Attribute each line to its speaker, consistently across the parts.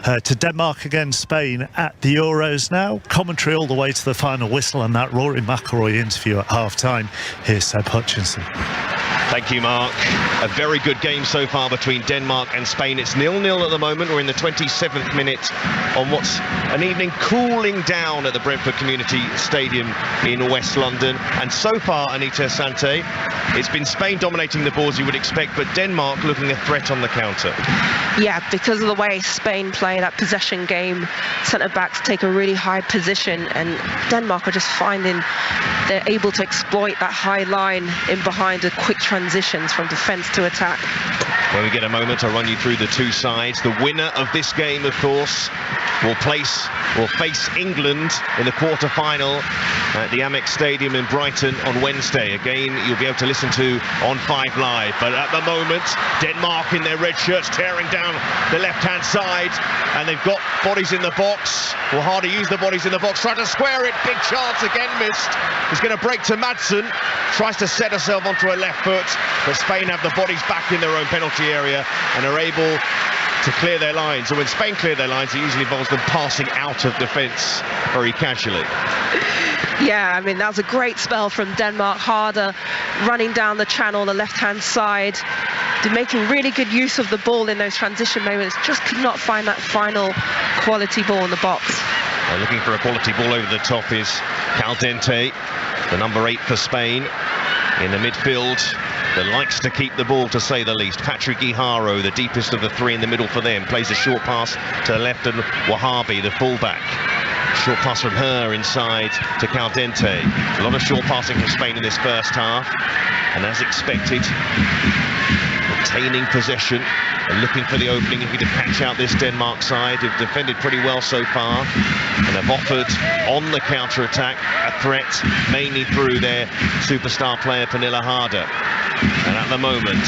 Speaker 1: to Denmark against Spain at the Euros now. Commentary all the way to the final whistle and that Rory McIlroy interview at half-time. Here's Seb Hutchinson.
Speaker 2: Thank you, Mark. A very good game so far between Denmark and Spain. It's 0-0 at the moment. We're in the 27th minute on what's an evening cooling down at the Brentford Community Stadium in West London. And so far, Anita Sante, it's been Spain dominating the ball as you would expect, but Denmark looking a threat on the counter.
Speaker 3: Yeah, because of the way Spain play that possession game, centre-backs take a really high position, and Denmark are just finding they're able to exploit that high line in behind with quick transitions from defence to attack.
Speaker 2: When we get a moment, I'll run you through the two sides. The winner of this game, of course, will face England in the quarter-final at the Amex Stadium in Brighton on Wednesday. A game you'll be able to listen to on 5 Live. But at the moment, Denmark in their red shirts tearing down the left-hand side, and they've got bodies in the box. Will Hardy use the bodies in the box, try to square it, big chance, again missed. He's going to break to Madsen, tries to set herself onto her left foot, but Spain have the bodies back in their own penalty area and are able to clear their lines. And when Spain clear their lines, it usually involves them passing out of defence very casually.
Speaker 3: Yeah, I mean, that was a great spell from Denmark. Harder running down the channel on the left-hand side. They're making really good use of the ball in those transition moments. Just could not find that final quality ball in the box.
Speaker 2: Looking for a quality ball over the top is Caldente, the number 8 for Spain. In the midfield, that likes to keep the ball, to say the least. Patrick Guijarro, the deepest of the 3 in the middle for them, plays a short pass to the left, and Wahabi, the fullback. Short pass from her inside to Caldente. A lot of short passing from Spain in this first half, and as expected, retaining possession and looking for the opening if you to catch out this Denmark side. They've defended pretty well so far and have offered on the counter-attack a threat, mainly through their superstar player Pernilla Harder. And at the moment,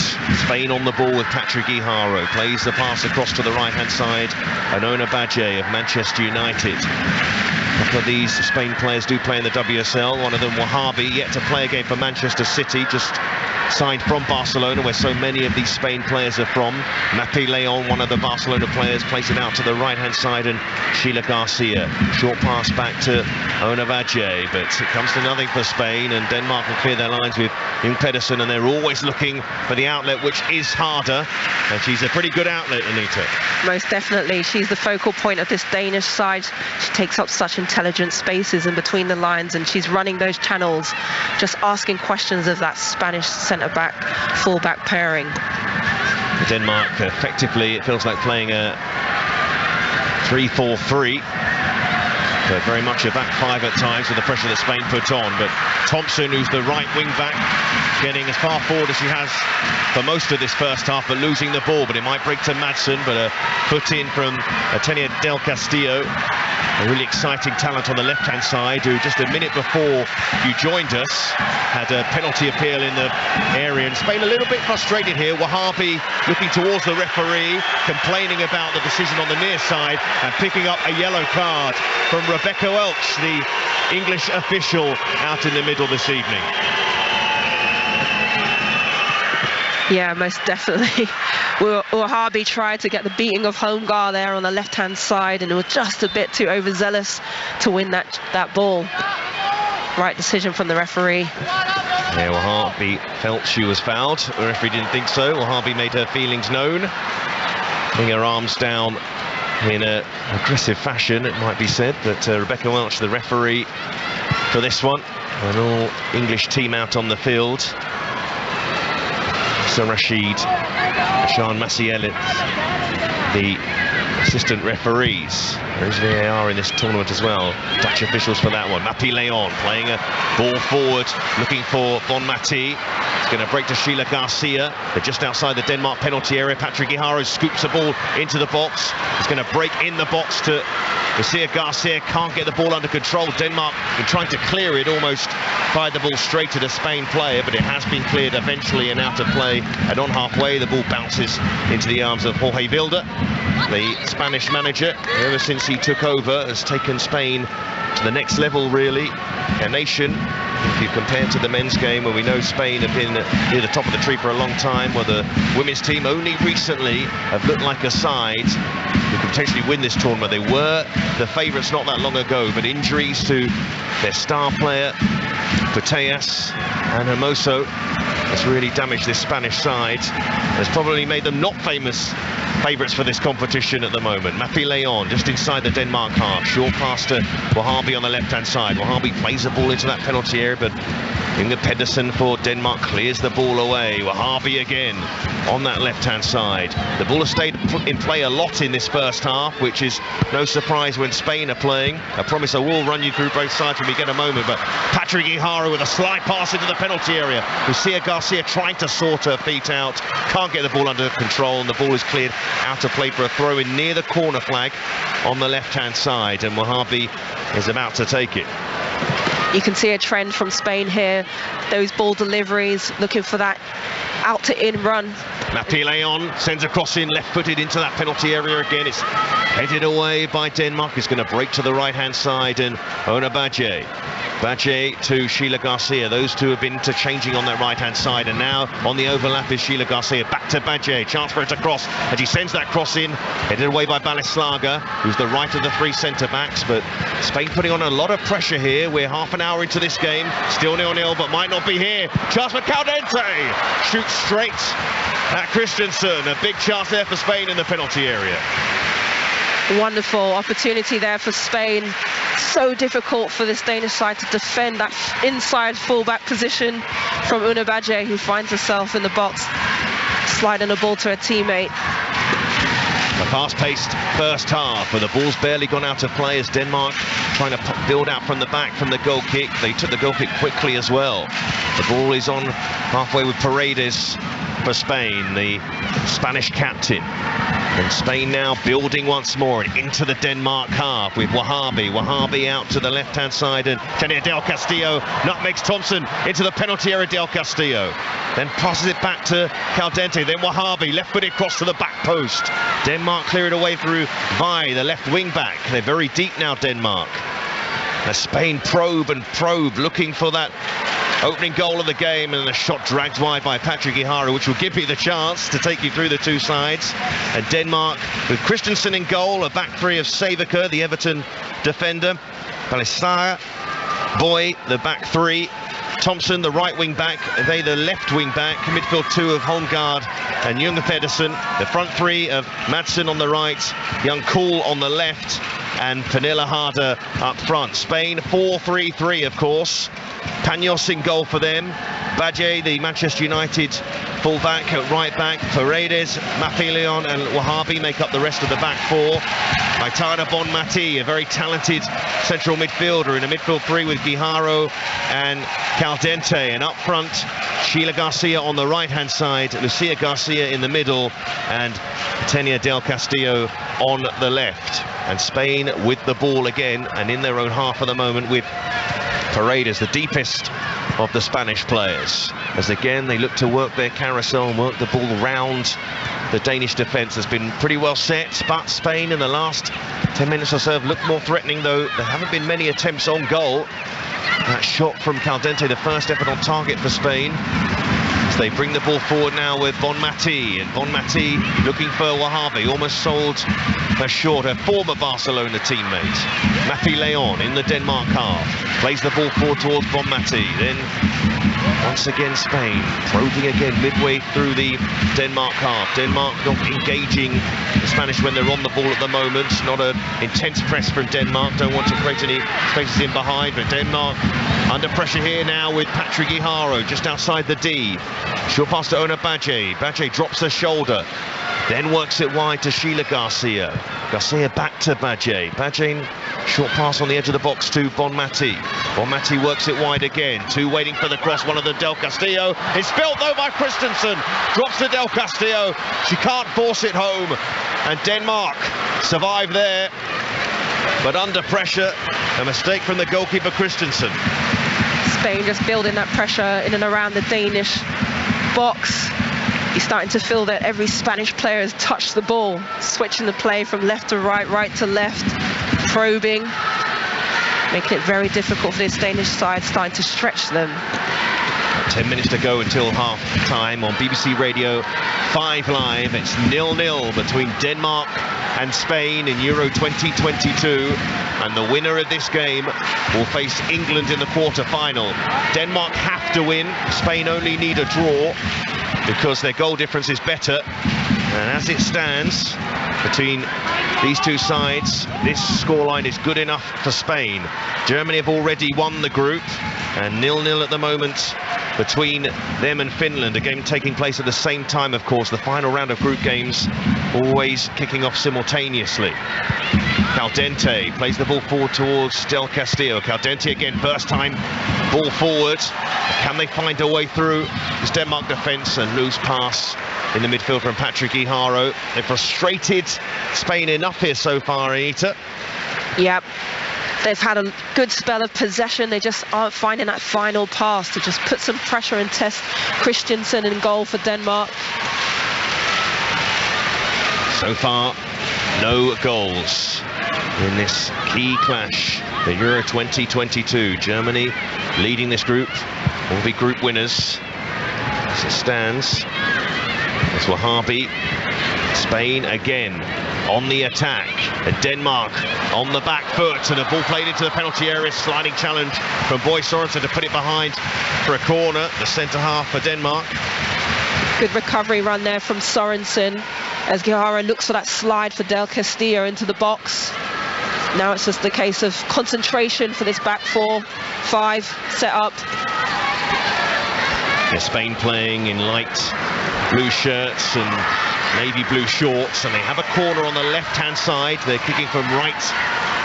Speaker 2: Spain on the ball with Patrick Guijarro, plays the pass across to the right-hand side. Onona Badje of Manchester United. A couple of these Spain players do play in the WSL. One of them, Wahabi, yet to play a game for Manchester City, just signed from Barcelona, where so many of these Spain players are from. Mapi Leon, one of the Barcelona players, plays it out to the right-hand side, and Sheila Garcia. Short pass back to Ona Badje, but it comes to nothing for Spain, and Denmark will clear their lines with Jung Pedersen, and they're always looking for the outlet, which is Harder, and she's a pretty good outlet, Anita.
Speaker 3: Most definitely. She's the focal point of this Danish side. She takes up such intelligent spaces in between the lines, and she's running those channels, just asking questions of that Spanish centre-back, full-back pairing.
Speaker 2: Denmark, effectively, it feels like playing a 3-4-3. But very much a back 5 at times with the pressure that Spain put on. But Thompson, who's the right wing back, getting as far forward as she has for most of this first half, but losing the ball. But it might break to Madsen, but a foot in from Tenia Del Castillo. A really exciting talent on the left-hand side, who just a minute before you joined us had a penalty appeal in the area. And Spain a little bit frustrated here. Wahabi looking towards the referee, complaining about the decision on the near side, and picking up a yellow card from Rebecca Welch, the English official out in the middle this evening.
Speaker 3: Yeah, most definitely. Wahabi tried to get the beating of Homegar there on the left-hand side, and it was just a bit too overzealous to win that ball. Right decision from the referee.
Speaker 2: Yeah, Wahabi felt she was fouled. The referee didn't think so. Wahabi made her feelings known, putting her arms down in an aggressive fashion, it might be said. But Rebecca Welch, the referee for this one, an all-English team out on the field. Sir Rashid, Sean Maciel, the assistant referees. There is VAR in this tournament as well. Dutch officials for that one. Mapi Leon playing a ball forward, looking for Bon Mati. It's going to break to Sheila Garcia. They're just outside the Denmark penalty area. Patrick Guijarro scoops the ball into the box. It's going to break in the box to Lucia Garcia. Can't get the ball under control. Denmark been trying to clear it, almost fired the ball straight at a Spain player, but it has been cleared eventually and out of play. And on halfway, the ball bounces into the arms of Jorge Vilda. The Spanish manager, ever since he took over, has taken Spain to the next level, really. A nation, if you compare to the men's game, where we know Spain have been near the top of the tree for a long time, where the women's team only recently have looked like a side who could potentially win this tournament. They were the favourites not that long ago, but injuries to their star player, Putellas and Hermoso, has really damaged this Spanish side. Has probably made them not famous favourites for this competition at the moment. Mappy Leon just inside the Denmark half. Short pass to Wahabi on the left-hand side. Wahabi plays the ball into that penalty area, but Inge Pedersen for Denmark clears the ball away. Wahabi again on that left-hand side. The ball has stayed in play a lot in this first half, which is no surprise when Spain are playing. I promise I will run you through both sides when we get a moment, but Patrick Guijarro with a slide pass into the penalty area. Lucia Garcia trying to sort her feet out, can't get the ball under control, and the ball is cleared out of play for a throw in near the corner flag on the left-hand side, and Wahabi is about to take it.
Speaker 3: You can see a trend from Spain here. Those ball deliveries, looking for that out to in run.
Speaker 2: Mappy Leon sends a cross in, left-footed into that penalty area again. It's headed away by Denmark. It's going to break to the right-hand side, and Ona Badje to Sheila Garcia. Those two have been interchanging on that right-hand side, and now on the overlap is Sheila Garcia. Back to Badje, chance for it to cross, and she sends that cross in, headed away by Baleslager, who's the right of the three centre-backs. But Spain putting on a lot of pressure here. We're half an hour into this game, still 0-0, but might not be here. Chance for Caldente, shoots straight at Christensen. A big chance there for Spain in the penalty area.
Speaker 3: Wonderful opportunity there for Spain. So difficult for this Danish side to defend that inside fullback position from Una Badje, who finds herself in the box, sliding the ball to her teammate.
Speaker 2: A fast-paced first half, but the ball's barely gone out of play as Denmark trying to build out from the back from the goal kick. They took the goal kick quickly as well. The ball is on halfway with Paredes for Spain, the Spanish captain. And Spain now building once more and into the Denmark half with Wahabi out to the left-hand side, and Tania Del Castillo nutmegs Thompson into the penalty area. Del Castillo then passes it back to Caldente, then Wahabi left-footed cross to the back post. Denmark clear it away through Vi, the left wing-back. They're very deep now, Denmark. As Spain probe, looking for that opening goal of the game, and a shot dragged wide by Patrick Guijarro, which will give you the chance to take you through the two sides. And Denmark with Christensen in goal, a back three of Saviker, the Everton defender, Baleslager, Boy, the back three, Thompson, the right wing back, they the left wing back, midfield two of Holmgaard and Junge Pedersen, the front three of Madsen on the right, Young Kool on the left, and Pernilla Harder up front. Spain 4-3-3, of course. Paños in goal for them. Badje, the Manchester United full-back at right-back. Paredes, Mappy Leon and Wahabi make up the rest of the back four. Aitana Bonmati, a very talented central midfielder in a midfield three with Guijarro and Caldente. And up front, Sheila Garcia on the right-hand side, Lucia Garcia in the middle, and Tania Del Castillo on the left. And Spain with the ball again, and in their own half at the moment, with Paredes, the deepest of the Spanish players, as again they look to work their carousel and work the ball round the Danish defence. Has been pretty well set, but Spain in the last 10 minutes or so have looked more threatening, though there haven't been many attempts on goal. That shot from Caldente, the first effort on target for Spain. As they bring the ball forward now with Bonmati, and Bonmati looking for Wahabi, almost sold her short, her former Barcelona teammate. Mappy Leon in the Denmark half, plays the ball forward towards Bonmati, then once again Spain probing again midway through the Denmark half. Denmark not engaging the Spanish when they're on the ball at the moment. Not an intense press from Denmark, don't want to create any spaces in behind, but Denmark under pressure here now with Patrick Guijarro just outside the D. Short pass to Ona Badje. Badje drops her shoulder, then works it wide to Sheila Garcia. Garcia back to Badje. Badje, short pass on the edge of the box to Bonmati. Bonmati works it wide again. Two waiting for the cross, one of them Del Castillo. It's spilled though by Christensen. Drops to Del Castillo. She can't force it home. And Denmark survive there, but under pressure. A mistake from the goalkeeper Christensen.
Speaker 3: Spain just building that pressure in and around the Danish box. You're starting to feel that every Spanish player has touched the ball, switching the play from left to right, right to left, probing. making it very difficult for this Danish side, starting to stretch them.
Speaker 2: 10 minutes to go until half time on BBC Radio 5 Live. It's 0-0 between Denmark and Spain in Euro 2022, and the winner of this game will face England in the quarter-final. Denmark have to win. Spain only need a draw because their goal difference is better. And as it stands between these two sides, this scoreline is good enough for Spain. Germany have already won the group, and 0-0 at the moment between them and Finland. A game taking place at the same time, of course. The final round of group games always kicking off simultaneously. Caldente plays the ball forward towards Del Castillo. Caldente again, first time ball forward. Can they find a way through this Denmark defence? And loose pass in the midfield from Patrick Iharo. They've frustrated Spain enough here so far, Anita.
Speaker 3: Yep. They've had a good spell of possession. They just aren't finding that final pass to just put some pressure and test Christensen in goal for Denmark. So far, no goals in this key clash, the Euro 2022. Germany leading this group, will be group winners as it stands. It's Wahabi. Spain again on the attack, and Denmark on the back foot, and a ball played into the penalty area. Sliding challenge from Boy Sorensen to put it behind for a corner, the centre half for Denmark. Good recovery run there from Sorensen as Guihara looks for that slide for Del Castillo into the box. Now it's just the case of concentration for this back 4-5 set up. Yeah, Spain playing in light blue shirts and navy blue shorts, and they have a corner on the left-hand side. They're kicking from right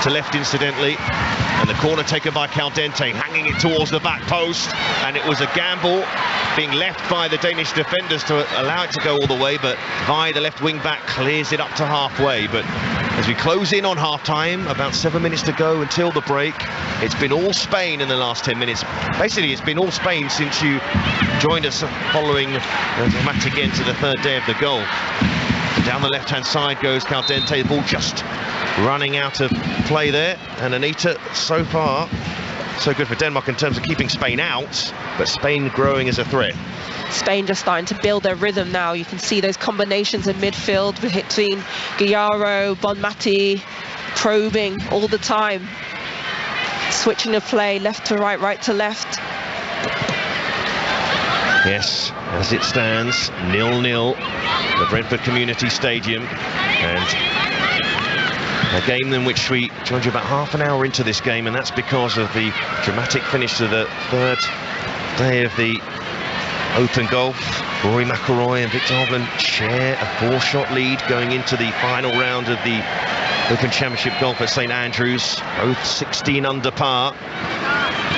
Speaker 3: to left, incidentally, and the corner taken by Caldente, hanging it towards the back post, and it was a gamble being left by the Danish defenders to allow it to go all the way, but Vi, the left wing back, clears it up to halfway. But as we close in on half-time, about 7 minutes to go until the break, it's been all Spain in the last 10 minutes. Basically, it's been all Spain since you joined us following the dramatic end to the third day of the goal. Down the left-hand side goes Caldente, the ball just running out of play there. And Anita, so far, so good for Denmark in terms of keeping Spain out, but Spain growing as a threat. Spain just starting to build their rhythm now. You can see those combinations in midfield between Guillaro, Bonmati, probing all the time. Switching the play, left to right, right to left. Yes, as it stands, 0-0 at the Brentford Community Stadium, and a game in which we joined you about half an hour into this game, and that's because of the dramatic finish to the third day of the Open Golf. Rory McIlroy and Victor Hovland share a 4-shot lead going into the final round of the Open Championship Golf at St Andrews, both 16 under par.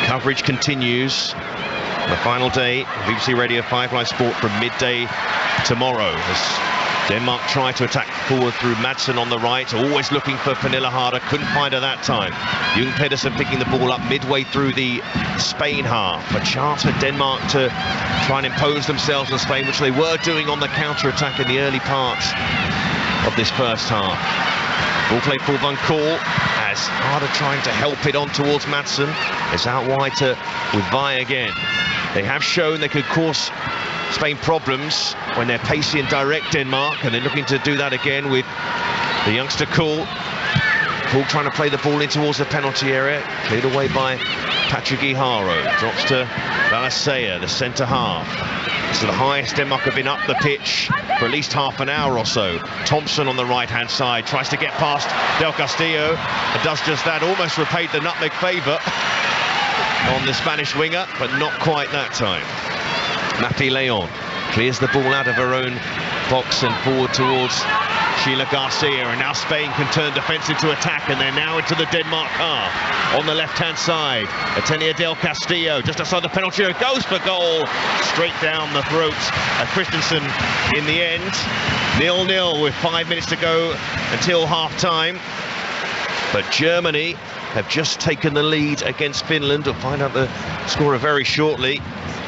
Speaker 3: Coverage continues. The final day, BBC Radio 5 Live Sport from midday tomorrow, as Denmark try to attack forward through Madsen on the right, always looking for Pernille Harder, couldn't find her that time. Jung Pedersen picking the ball up midway through the Spain half. A chance for Denmark to try and impose themselves on Spain, which they were doing on the counter-attack in the early parts of this first half. Ball played for Van Kool, as Harder trying to help it on towards Madsen. It's out wide to with Vi again. They have shown they could cause Spain problems when they're pacey and direct, Denmark, and they're looking to do that again with the youngster Kool. Kool trying to play the ball in towards the penalty area, cleared away by Patrick Iharo. Drops to Balasea, the centre half. This is the highest Denmark have been up the pitch for at least half an hour or so. Thompson on the right-hand side tries to get past Del Castillo and does just that, almost repaid the nutmeg favour on the Spanish winger, but not quite that time. Mapi Leon clears the ball out of her own box and forward towards Sheila Garcia, and now Spain can turn defensive to attack, and they're now into the Denmark half. On the left-hand side, Atenia Del Castillo just outside the penalty area, goes for goal, straight down the throat of Christensen in the end. 0-0 with 5 minutes to go until half-time. But Germany
Speaker 2: have just taken the lead against Finland. We'll find out the scorer very shortly.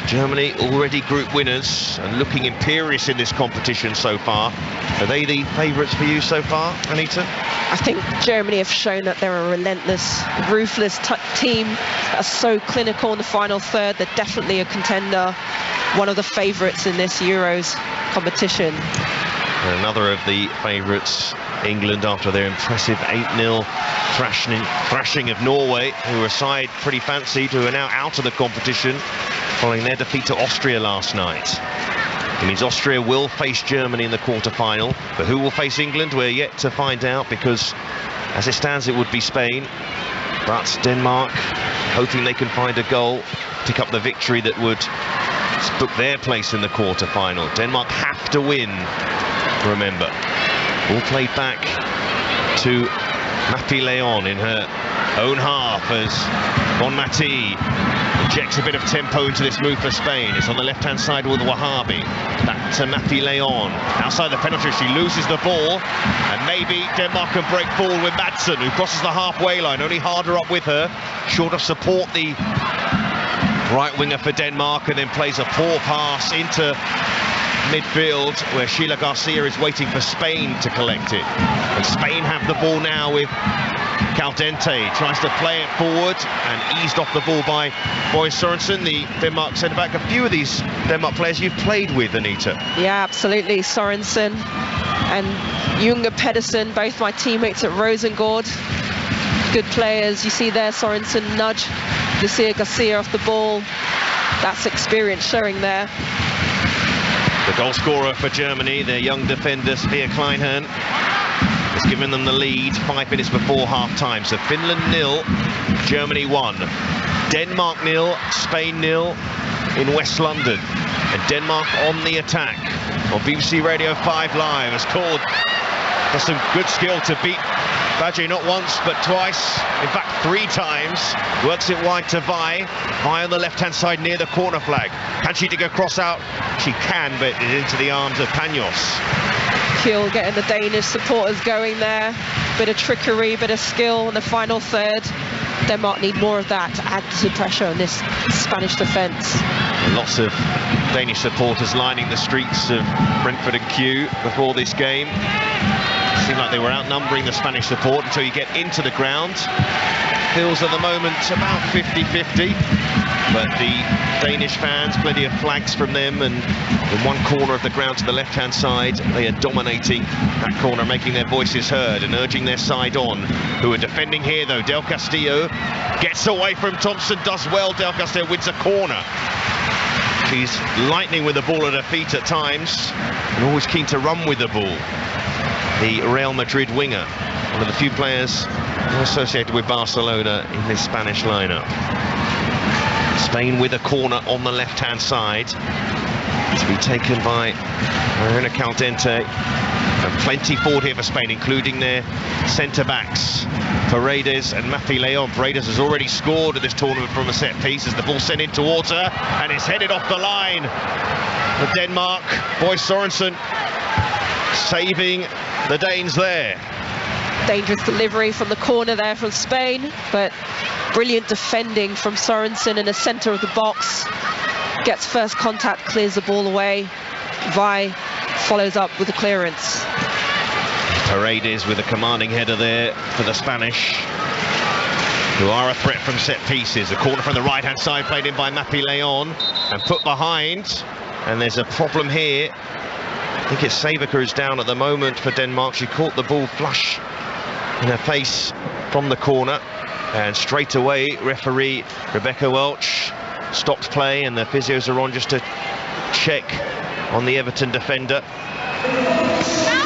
Speaker 2: Germany already group winners and looking imperious in this competition so far. Are they the favourites for you so far, Anita?
Speaker 3: I think Germany have shown that they're a relentless, ruthless team that are so clinical in the final third. They're definitely a contender, one of the favourites in this Euros competition.
Speaker 2: And another of the favourites, England, after their impressive 8-0 thrashing of Norway, who were a side pretty fancied, who are now out of the competition following their defeat to Austria last night. It means Austria will face Germany in the quarter-final, but who will face England, we're yet to find out, because as it stands it would be Spain, but Denmark hoping they can find a goal, pick up the victory that would book their place in the quarter-final. Denmark have to win, remember. All played back to Mappy Leon in her own half as Bonmati injects a bit of tempo into this move for Spain. It's on the left-hand side with Wahabi. Back to Mappy Leon. Outside the penalty, she loses the ball. And maybe Denmark can break forward with Madsen, who crosses the halfway line. Only harder up with her. Short of support, the right winger for Denmark, and then plays a poor pass into midfield where Sheila Garcia is waiting for Spain to collect it. And Spain have the ball now with Caldente, tries to play it forward and eased off the ball by Boy Sorensen, the Denmark centre-back. A few of these Denmark players you've played with, Anita. Yeah,
Speaker 3: absolutely. Sorensen and Junge Pedersen, both my teammates at Rosengård. Good players. You see there, Sorensen nudge Lucia Garcia off the ball. That's experience showing there.
Speaker 2: The goal scorer for Germany, their young defender, Svea Kleinhern, has given them the lead 5 minutes before half-time. So Finland 0, Germany 1. Denmark 0, Spain 0 in West London. And Denmark on the attack. On BBC Radio 5 Live has called for some good skill to beat Badje not once but twice, in fact 3 times. Works it wide to Vi. Vi on the left-hand side near the corner flag. Can she dig a cross out? She can, but it's into the arms of Panos.
Speaker 3: Kiel getting the Danish supporters going there. Bit of trickery, bit of skill in the final third. Denmark need more of that to add to pressure on this Spanish defence.
Speaker 2: Lots of Danish supporters lining the streets of Brentford and Kew before this game. It seemed like they were outnumbering the Spanish support until you get into the ground. Feels at the moment about 50-50, but the Danish fans, plenty of flags from them, and in one corner of the ground to the left-hand side, they are dominating that corner, making their voices heard and urging their side on. Who are defending here though? Del Castillo gets away from Thompson, does well. Del Castillo wins a corner. She's lightning with the ball at her feet at times, and always keen to run with the ball. The Real Madrid winger, one of the few players associated with Barcelona in this Spanish lineup. Spain with a corner on the left-hand side to be taken by Marina Caldente. And plenty forward here for Spain, including their centre-backs, Paredes and Mappy Leon. Paredes has already scored at this tournament from a set piece as the ball sent in towards her, and it's headed off the line for Denmark. Boy Sorensen saving the Danes there.
Speaker 3: Dangerous delivery from the corner there from Spain, but brilliant defending from Sorensen in the centre of the box. Gets first contact, clears the ball away. Vi follows up with the clearance.
Speaker 2: Paredes with a commanding header there for the Spanish, who are a threat from set pieces. A corner from the right-hand side played in by Mappy Leon and put behind. And there's a problem here. I think it's Savika who's down at the moment for Denmark. She caught the ball flush in her face from the corner, and straight away referee Rebecca Welch stopped play, and the physios are on just to check on the Everton defender,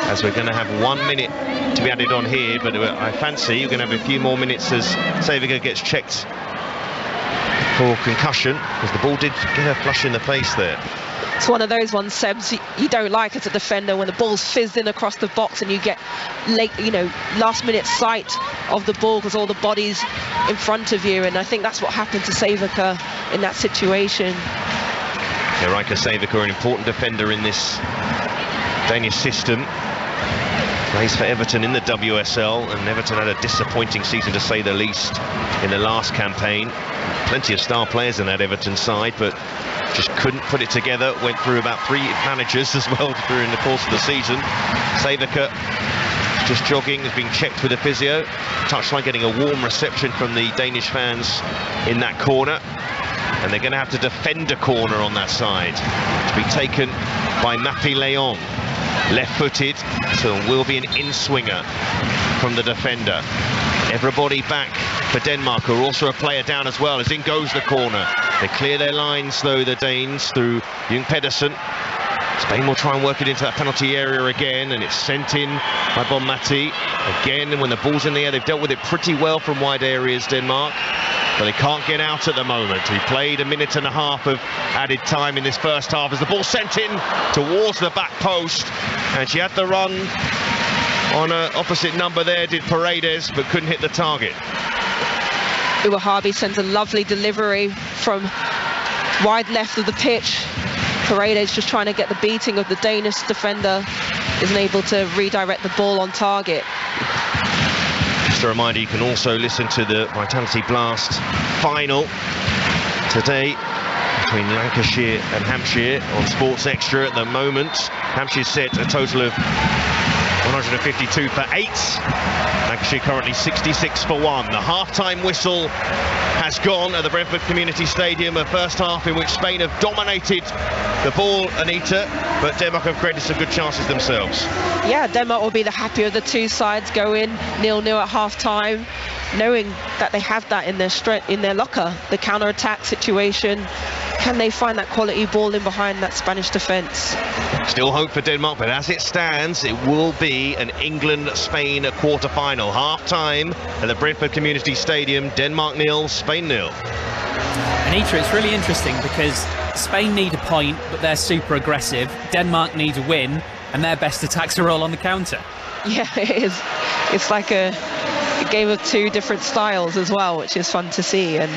Speaker 2: as we're going to have 1 minute to be added on here, but I fancy you're going to have a few more minutes as Savika gets checked for concussion, because the ball did get her flush in the face there.
Speaker 3: It's one of those ones, Sebs, you don't like as a defender when the ball's fizzed in across the box and you get late, last minute sight of the ball because all the body's in front of you, and I think that's what happened to Savika in that situation.
Speaker 2: Erika Savika, an important defender in this Danish system. plays for Everton in the WSL, and Everton had a disappointing season to say the least in the last campaign. Plenty of star players in that Everton side, but just couldn't put it together. Went through about 3 managers as well during the course of the season. Savica just jogging, has been checked with a physio. Touchline getting a warm reception from the Danish fans in that corner, and they're going to have to defend a corner on that side to be taken by Mappy Leon, left-footed, so it will be an in-swinger from the defender. Everybody back for Denmark, who are also a player down as well, as in goes the corner. They clear their lines though, the Danes, through Jung Pedersen. Spain will try and work it into that penalty area again, and it's sent in by Bonmati. Again, when the ball's in the air, they've dealt with it pretty well from wide areas, Denmark, but they can't get out at the moment. He played a minute and a half of added time in this first half as the ball sent in towards the back post, and she had the run on an opposite number there, did Paredes, but couldn't hit the target.
Speaker 3: Uwahabi sends a lovely delivery from wide left of the pitch. Paredes just trying to get the beating of the Danish defender, isn't able to redirect the ball on target.
Speaker 2: Just a reminder, you can also listen to the Vitality Blast final today between Lancashire and Hampshire on Sports Extra at the moment. Hampshire set a total of 152 for 8. Lancashire currently 66 for 1. The half-time whistle has gone at the Brentford Community Stadium. A first half in which Spain have dominated the ball, Anita, but Denmark have created some good chances themselves.
Speaker 3: Yeah, Denmark will be the happier of the two sides, go in 0-0 at half-time, knowing that they have that in their locker, the counter-attack situation. Can they find that quality ball in behind that Spanish defence?
Speaker 2: Still hope for Denmark, but as it stands, it will be an England-Spain quarter-final. Half-time at the Brentford Community Stadium, Denmark 0, Spain 0.
Speaker 4: Anita, it's really interesting because Spain need a point, but they're super aggressive. Denmark need a win, and their best attacks are all on the counter. Yeah,
Speaker 3: it is. It's like a game of two different styles as well, which is fun to see. And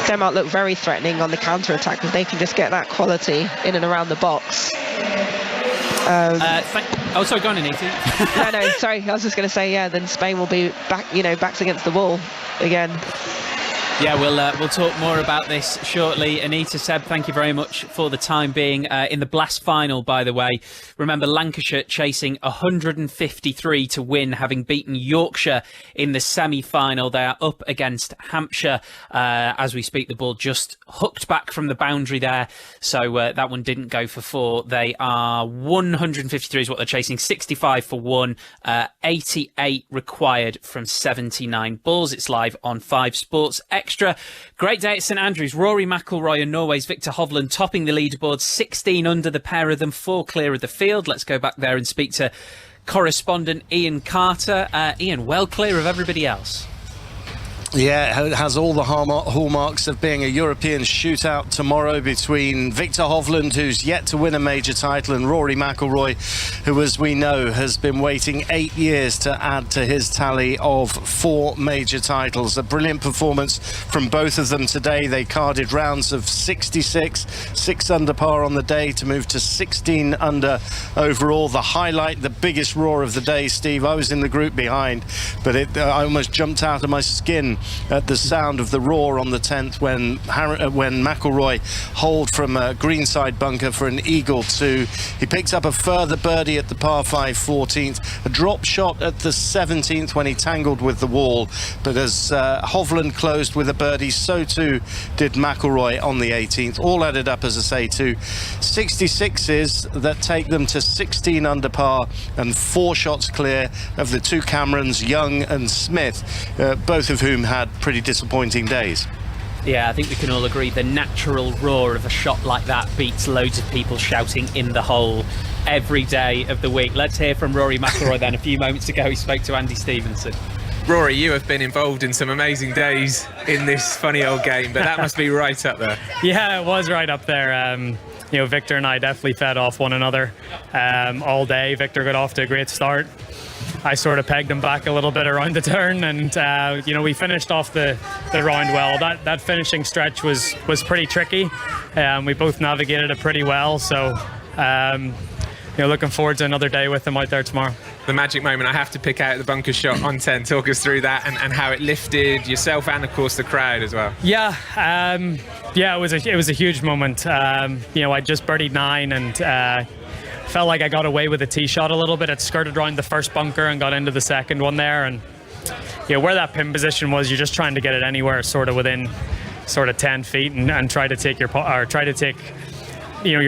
Speaker 3: Denmark look very threatening on the counter-attack if they can just get that quality in and around the box.
Speaker 4: Sorry, go on, Anita.
Speaker 3: No, sorry, I was just going to say, then Spain will be back, backs against the wall again.
Speaker 4: Yeah, we'll talk more about this shortly. Anita, Seb, thank you very much for the time being. In the Blast final, by the way, remember Lancashire chasing 153 to win, having beaten Yorkshire in the semi-final. They are up against Hampshire. As we speak, the ball just hooked back from the boundary there, so that one didn't go for 4. They are 153 is what they're chasing, 65 for 1, 88 required from 79 balls. It's live on 5 Sports Extra. Great day at St Andrews. Rory McIlroy and Norway's Victor Hovland topping the leaderboard, 16 under the pair of them, 4 clear of the field. Let's go back there and speak to correspondent Ian Carter. Ian, well clear of everybody else.
Speaker 5: Yeah, it has all the hallmarks of being a European shootout tomorrow between Victor Hovland, who's yet to win a major title, and Rory McIlroy, who, as we know, has been waiting 8 years to add to his tally of 4 major titles. A brilliant performance from both of them today. They carded rounds of 66, 6 under par on the day to move to 16 under overall. The highlight, the biggest roar of the day, Steve, I was in the group behind, but I almost jumped out of my skin at the sound of the roar on the 10th when McIlroy holed from a greenside bunker for an eagle 2. He picked up a further birdie at the par 5 14th, a drop shot at the 17th when he tangled with the wall, but as Hovland closed with a birdie, so too did McIlroy on the 18th. All added up, as I say, to 66s that take them to 16 under par and 4 shots clear of the 2 Camerons, Young and Smith, both of whom had pretty disappointing days.
Speaker 4: Yeah, I think we can all agree the natural roar of a shot like that beats loads of people shouting in the hole every day of the week. Let's hear from Rory McIlroy then. A few moments ago he spoke to Andy Stevenson.
Speaker 6: Rory, you have been involved in some amazing days in this funny old game, but that must be right up there.
Speaker 7: Yeah, it was right up there. Victor and I definitely fed off one another all day. Victor got off to a great start. I sort of pegged him back a little bit around the turn, and we finished off the round well. That finishing stretch was pretty tricky. We both navigated it pretty well, so looking forward to another day with him out there tomorrow.
Speaker 6: the magic moment. I have to pick out the bunker shot on 10. Talk us through that and how it lifted yourself and, of course, the crowd as well.
Speaker 7: Yeah, it was a huge moment. I just birdied 9 and felt like I got away with a tee shot a little bit. It skirted around the first bunker and got into the second one there. And where that pin position was, you're just trying to get it anywhere sort of within sort of 10 feet and try to take your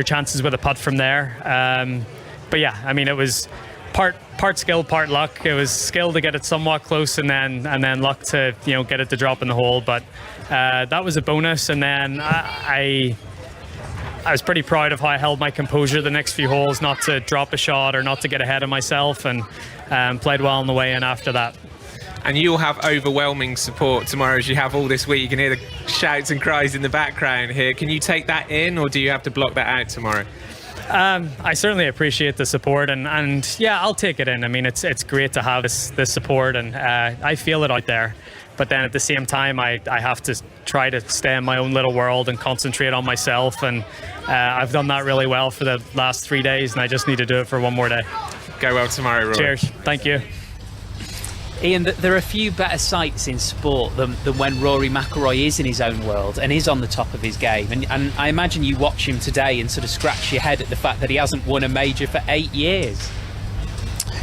Speaker 7: chances with a putt from there. But yeah, I mean, it was part skill, part luck. It was skill to get it somewhat close, and then luck to get it to drop in the hole. But that was a bonus. And then I was pretty proud of how I held my composure the next few holes, not to drop a shot or not to get ahead of myself, and played well on the way in after that.
Speaker 6: And you'll have overwhelming support tomorrow, as you have all this week. You can hear the shouts and cries in the background here. Can you take that in, or do you have to block that out tomorrow?
Speaker 7: I certainly appreciate the support, and yeah, I'll take it in. I mean, it's great to have this support, and I feel it out there. But then at the same time, I have to try to stay in my own little world and concentrate on myself. And I've done that really well for the last 3 days, and I just need to do it for one more day.
Speaker 6: Go well tomorrow, Rory.
Speaker 7: Cheers. Thank you.
Speaker 4: Ian, there are a few better sights in sport than when Rory McIlroy is in his own world and is on the top of his game. And I imagine you watch him today and sort of scratch your head at the fact that he hasn't won a major for 8 years.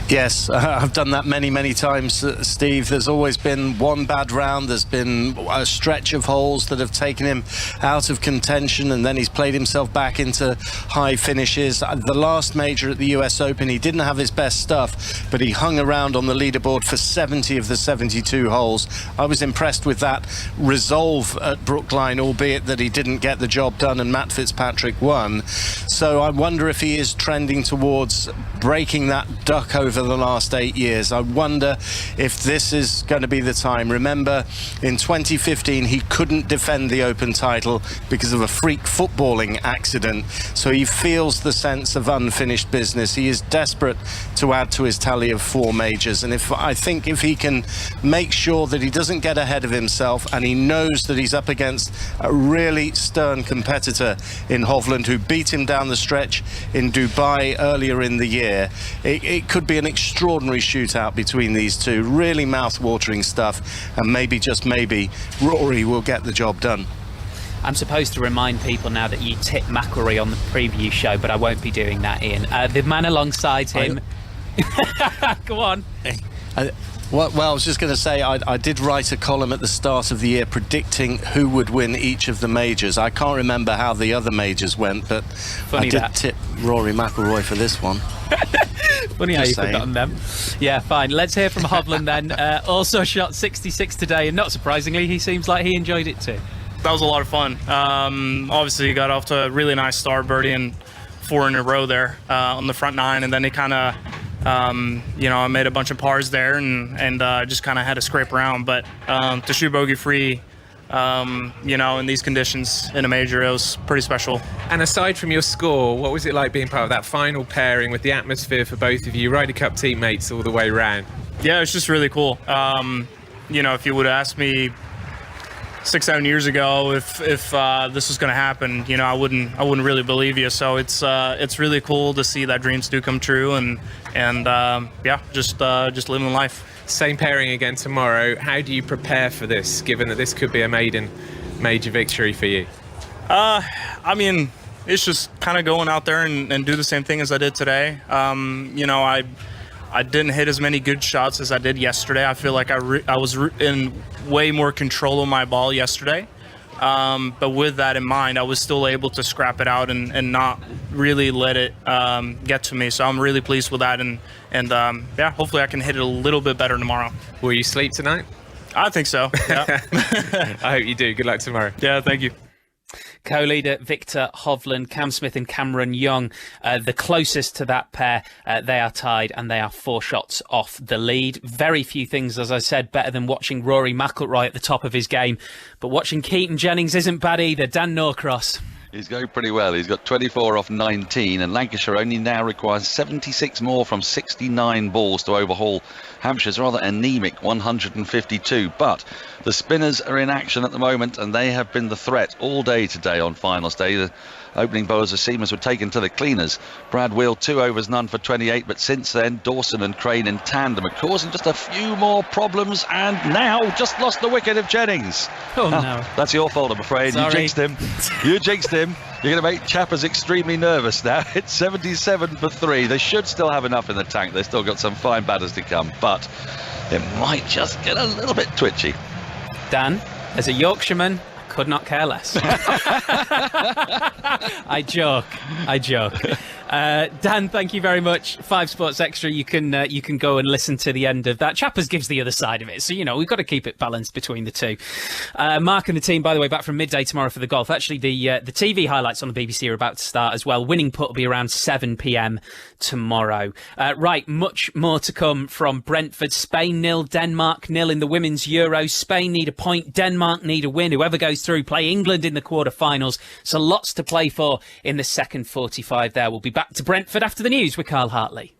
Speaker 5: Yes, I've done that many times, Steve. There's always been one bad round. There's been a stretch of holes that have taken him out of contention, and then he's played himself back into high finishes. The last major at the US Open, he didn't have his best stuff, but he hung around on the leaderboard for 70 of the 72 holes. I was impressed with that resolve at Brookline, albeit that he didn't get the job done and Matt Fitzpatrick won. So I wonder if he is trending towards breaking that duck over the last 8 years. I wonder if this is going to be the time. Remember, in 2015 he couldn't defend the Open title because of a freak footballing accident, so he feels the sense of unfinished business. He is desperate to add to his tally of 4 majors, and I think if he can make sure that he doesn't get ahead of himself, and he knows that he's up against a really stern competitor in Hovland, who beat him down the stretch in Dubai earlier in the year, it could be an extraordinary shootout between these two. Really mouth-watering stuff, and maybe, just maybe, Rory will get the job done.
Speaker 4: I'm supposed to remind people now that you tipped McIlroy on the preview show, but I won't be doing that, Ian. The man alongside him... Go on.
Speaker 5: Well, I was just going to say, I did write a column at the start of the year predicting who would win each of the majors. I can't remember how the other majors went, but I did tip Rory McIlroy for this one.
Speaker 4: Funny how you've forgotten them. Yeah, fine. Let's hear from Hovland then. Also shot 66 today, and not surprisingly, he seems like he enjoyed it too.
Speaker 8: That was a lot of fun. Obviously, he got off to a really nice start, birdieing 4 in a row there on the front 9, and then he kind of... I made a bunch of pars there and just kind of had to scrape around. But to shoot bogey free, in these conditions in a major, it was pretty special.
Speaker 6: And aside from your score, what was it like being part of that final pairing with the atmosphere for both of you, Ryder Cup teammates all the way round?
Speaker 8: Yeah, it's just really cool. If you would have asked me 6-7 years ago if this was going to happen, I wouldn't really believe you. So it's really cool to see that dreams do come true, and just living life.
Speaker 6: Same pairing again tomorrow. How do you prepare for this, given that this could be a maiden major victory for you?
Speaker 8: It's just kind of going out there and do the same thing as I did today. I didn't hit as many good shots as I did yesterday. I feel like I was in way more control of my ball yesterday. But with that in mind, I was still able to scrap it out and not really let it get to me. So I'm really pleased with that. And hopefully I can hit it a little bit better tomorrow.
Speaker 6: Will you sleep tonight?
Speaker 8: I think so, yeah.
Speaker 6: I hope you do. Good luck tomorrow.
Speaker 8: Yeah, thank you.
Speaker 4: Co-leader Victor Hovland, Cam Smith and Cameron Young, the closest to that pair. They are tied and they are 4 shots off the lead. Very few things, as I said, better than watching Rory McIlroy at the top of his game. But watching Keaton Jennings isn't bad either. Dan Norcross.
Speaker 9: He's going pretty well. He's got 24 off 19, and Lancashire only now requires 76 more from 69 balls to overhaul Hampshire's rather anemic 152. But the spinners are in action at the moment, and they have been the threat all day today on finals day. The opening bowlers of seamers were taken to the cleaners. Brad Wheel, 2 overs, none for 28, but since then Dawson and Crane in tandem are causing just a few more problems, and now just lost the wicket of Jennings.
Speaker 4: Oh no.
Speaker 9: That's your fault, I'm afraid.
Speaker 4: Sorry.
Speaker 9: You jinxed him. You jinxed him. You're going to make Chappers extremely nervous now. It's 77 for 3. They should still have enough in the tank. They've still got some fine batters to come, but it might just get a little bit twitchy.
Speaker 4: Dan, as a Yorkshireman, I could not care less. I joke. Dan, thank you very much. 5 Sports Extra, you can go and listen to the end of that. Chappers gives the other side of it, so we've got to keep it balanced between the two. Mark and the team, by the way, back from midday tomorrow for the golf. Actually, the TV highlights on the BBC are about to start as well. Winning putt will be around 7 p.m. tomorrow. Right, much more to come from Brentford. Spain 0, Denmark 0 in the Women's Euros. Spain need a point, Denmark need a win. Whoever goes through play England in the quarter-finals. So lots to play for in the second 45 there. We'll be back to Brentford after the news with Carl Hartley.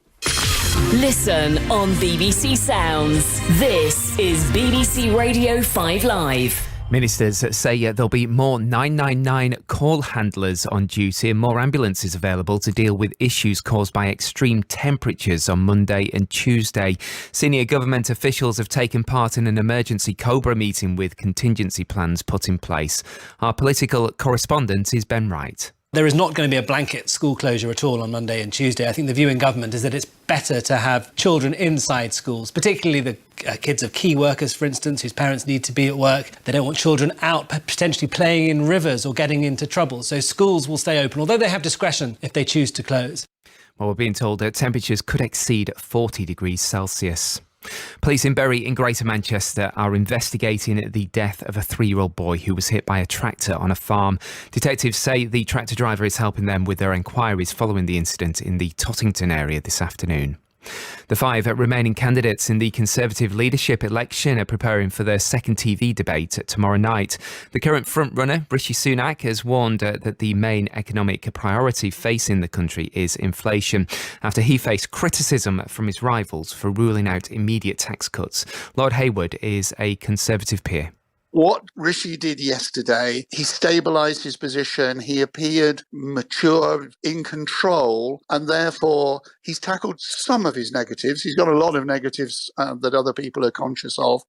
Speaker 10: Listen on BBC Sounds. This is BBC Radio 5 Live.
Speaker 11: Ministers say there'll be more 999 call handlers on duty and more ambulances available to deal with issues caused by extreme temperatures on Monday and Tuesday. Senior government officials have taken part in an emergency COBRA meeting with contingency plans put in place. Our political correspondent is Ben Wright.
Speaker 12: There is not going to be a blanket school closure at all on Monday and Tuesday. I think the view in government is that it's better to have children inside schools, particularly the kids of key workers, for instance, whose parents need to be at work. They don't want children out potentially playing in rivers or getting into trouble. So schools will stay open, although they have discretion if they choose to close.
Speaker 11: Well, we're being told that temperatures could exceed 40 degrees Celsius. Police in Bury in Greater Manchester are investigating the death of a 3-year-old boy who was hit by a tractor on a farm. Detectives say the tractor driver is helping them with their inquiries following the incident in the Tottington area this afternoon. The 5 remaining candidates in the Conservative leadership election are preparing for their second TV debate tomorrow night. The current frontrunner, Rishi Sunak, has warned that the main economic priority facing the country is inflation after he faced criticism from his rivals for ruling out immediate tax cuts. Lord Hayward is a Conservative peer.
Speaker 13: What Rishi did yesterday, he stabilised his position, he appeared mature, in control, and therefore he's tackled some of his negatives. He's got a lot of negatives that other people are conscious of.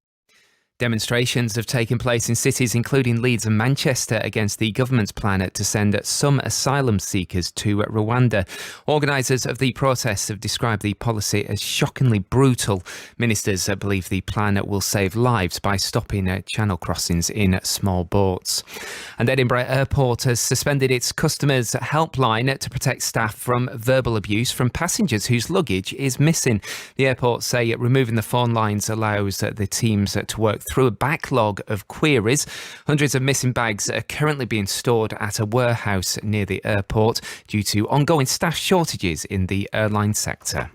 Speaker 11: Demonstrations have taken place in cities including Leeds and Manchester against the government's plan to send some asylum seekers to Rwanda. Organisers of the protests have described the policy as shockingly brutal. Ministers believe the plan will save lives by stopping channel crossings in small boats. And Edinburgh Airport has suspended its customers' helpline to protect staff from verbal abuse from passengers whose luggage is missing. The airport say removing the phone lines allows the teams to work through a backlog of queries. Hundreds of missing bags are currently being stored at a warehouse near the airport due to ongoing staff shortages in the airline sector.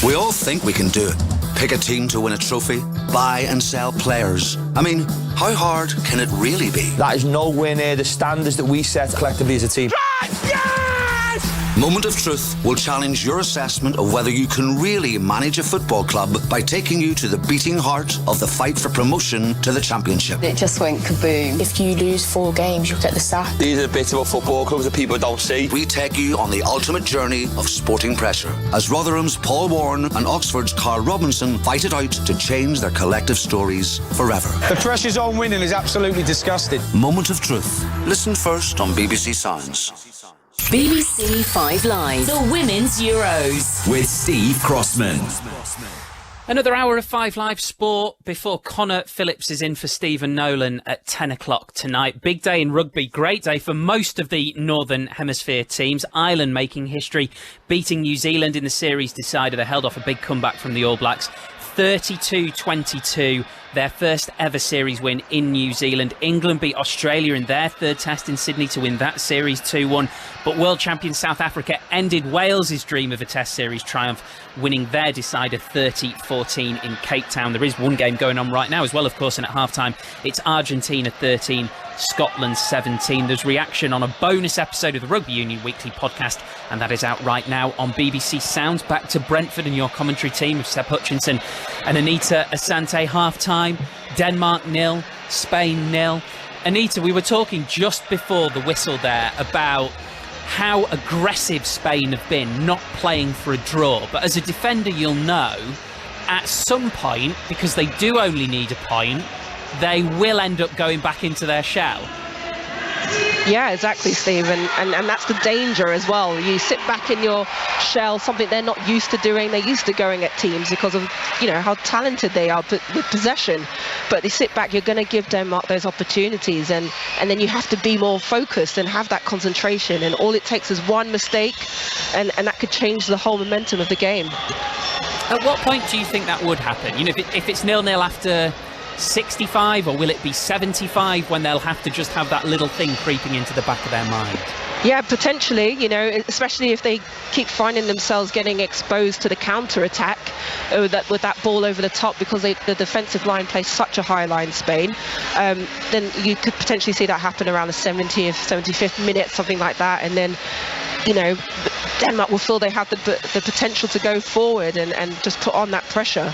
Speaker 14: We all think we can do it. Pick a team to win a trophy, buy and sell players. I mean, how hard can it really be?
Speaker 15: That is nowhere near the standards that we set collectively as a team.
Speaker 14: Moment of Truth will challenge your assessment of whether you can really manage a football club by taking you to the beating heart of the fight for promotion to the Championship.
Speaker 16: It just went kaboom. If you lose 4 games, you'll get the sack.
Speaker 15: These are bits about football clubs that people don't see.
Speaker 14: We take you on the ultimate journey of sporting pressure as Rotherham's Paul Warren and Oxford's Carl Robinson fight it out to change their collective stories forever.
Speaker 15: The pressure's on winning is absolutely disgusting.
Speaker 14: Moment of Truth. Listen first on BBC Sounds.
Speaker 10: BBC 5 Live, the Women's Euros.
Speaker 17: With Steve Crossman.
Speaker 4: Another hour of 5 Live sport before Connor Phillips is in for Stephen Nolan at 10 o'clock tonight. Big day in rugby, great day for most of the Northern Hemisphere teams. Ireland making history, beating New Zealand in the series decider. They held off a big comeback from the All Blacks. 32-22, their first ever series win in New Zealand. England beat Australia in their third test in Sydney to win that series 2-1. But world champion South Africa ended Wales's dream of a test series triumph, winning their decider 30-14 in Cape Town. There is one game going on right now as well, of course, and at halftime it's Argentina 13, Scotland 17. There's reaction on a bonus episode of the Rugby Union Weekly podcast, and that is out right now on BBC Sounds. Back to Brentford and your commentary team of Seb Hutchinson and Anita Asante. Half-time, Denmark 0, Spain 0. Anita, we were talking just before the whistle there about how aggressive Spain have been, not playing for a draw. But as a defender, you'll know, at some point, because they do only need a point, they will end up going back into their shell.
Speaker 3: Yeah, exactly, Steve, and that's the danger as well. You sit back in your shell, something they're not used to doing. They're used to going at teams because of, you know, how talented they are with possession. But they sit back, you're going to give Denmark those opportunities, and then you have to be more focused and have that concentration. And all it takes is one mistake, and that could change the whole momentum of the game.
Speaker 4: At what point do you think that would happen? You know, if it's 0-0 after 65, or will it be 75 when they'll have to just have that little thing creeping into the back of their mind?
Speaker 3: Yeah, potentially, you know, especially if they keep finding themselves getting exposed to the counter-attack with that ball over the top, because the defensive line plays such a high line, Spain. Then you could potentially see that happen around the 70th, 75th minute, something like that. And then, you know, Denmark will feel they have the potential to go forward and just put on that pressure.